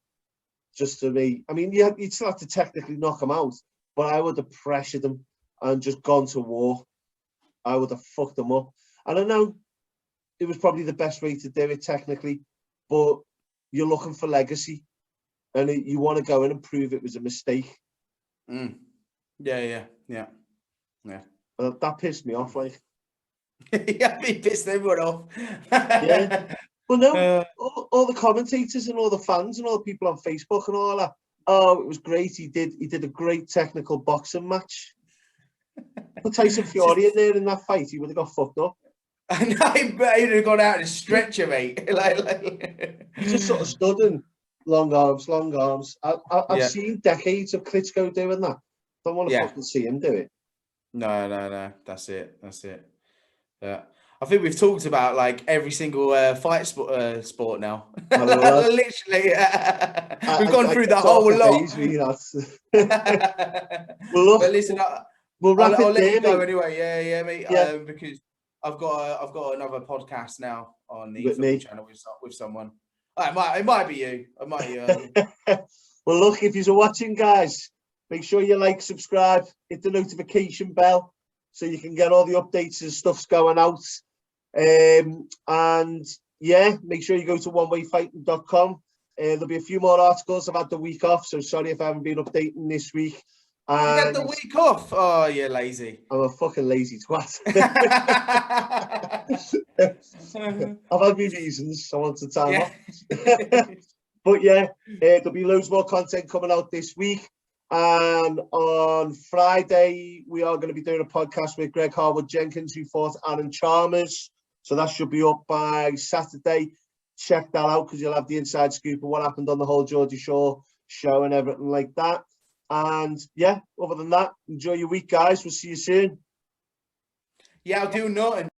[SPEAKER 2] just to me, I mean, you'd still have to technically knock him out, but I would have pressured him and just gone to war. I would have fucked him up. And I know it was probably the best way to do it technically, but you're looking for legacy, and you want to go in and prove it was a mistake.
[SPEAKER 3] Yeah.
[SPEAKER 2] That pissed me off, like.
[SPEAKER 3] Yeah, he pissed everyone off.
[SPEAKER 2] Yeah. Well, no, all the commentators and all the fans and all the people on Facebook and all that. Oh, it was great. He did a great technical boxing match. Put Tyson Fury in there in that fight, he would have got fucked up.
[SPEAKER 3] I know, he'd have gone out in a stretcher, mate.
[SPEAKER 2] He just sort of stood in long arms. I've seen decades of Klitschko doing that. Don't want to fucking see him do it.
[SPEAKER 3] No. That's it. Yeah. I think we've talked about every single fight sport now. Literally, we've gone through the whole lot.
[SPEAKER 2] Well, look,
[SPEAKER 3] but listen,
[SPEAKER 2] we'll wrap
[SPEAKER 3] I'll
[SPEAKER 2] it
[SPEAKER 3] let
[SPEAKER 2] there,
[SPEAKER 3] you go
[SPEAKER 2] mate.
[SPEAKER 3] anyway. Yeah, mate.
[SPEAKER 2] Yeah.
[SPEAKER 3] Because I've got another podcast now on the
[SPEAKER 2] With
[SPEAKER 3] football
[SPEAKER 2] me.
[SPEAKER 3] channel with someone. It might be you. It might.
[SPEAKER 2] Well, look, if you're watching, guys, make sure you like, subscribe, hit the notification bell so you can get all the updates and stuff's going out. And yeah, make sure you go to onewayfighting.com. There'll be a few more articles. I've had the week off, so sorry if I haven't been updating this week.
[SPEAKER 3] You had the week off. Oh, you're lazy.
[SPEAKER 2] I'm a fucking lazy twat. I've had my reasons. I want to time off. But yeah, there'll be loads more content coming out this week. And on Friday, we are going to be doing a podcast with Greg Harwood Jenkins, who fought Aaron Chalmers. So that should be up by Saturday. Check that out because you'll have the inside scoop of what happened on the whole Geordie Shore show and everything like that. And yeah, other than that, enjoy your week, guys. We'll see you soon.
[SPEAKER 3] Yeah, I'll do nothing.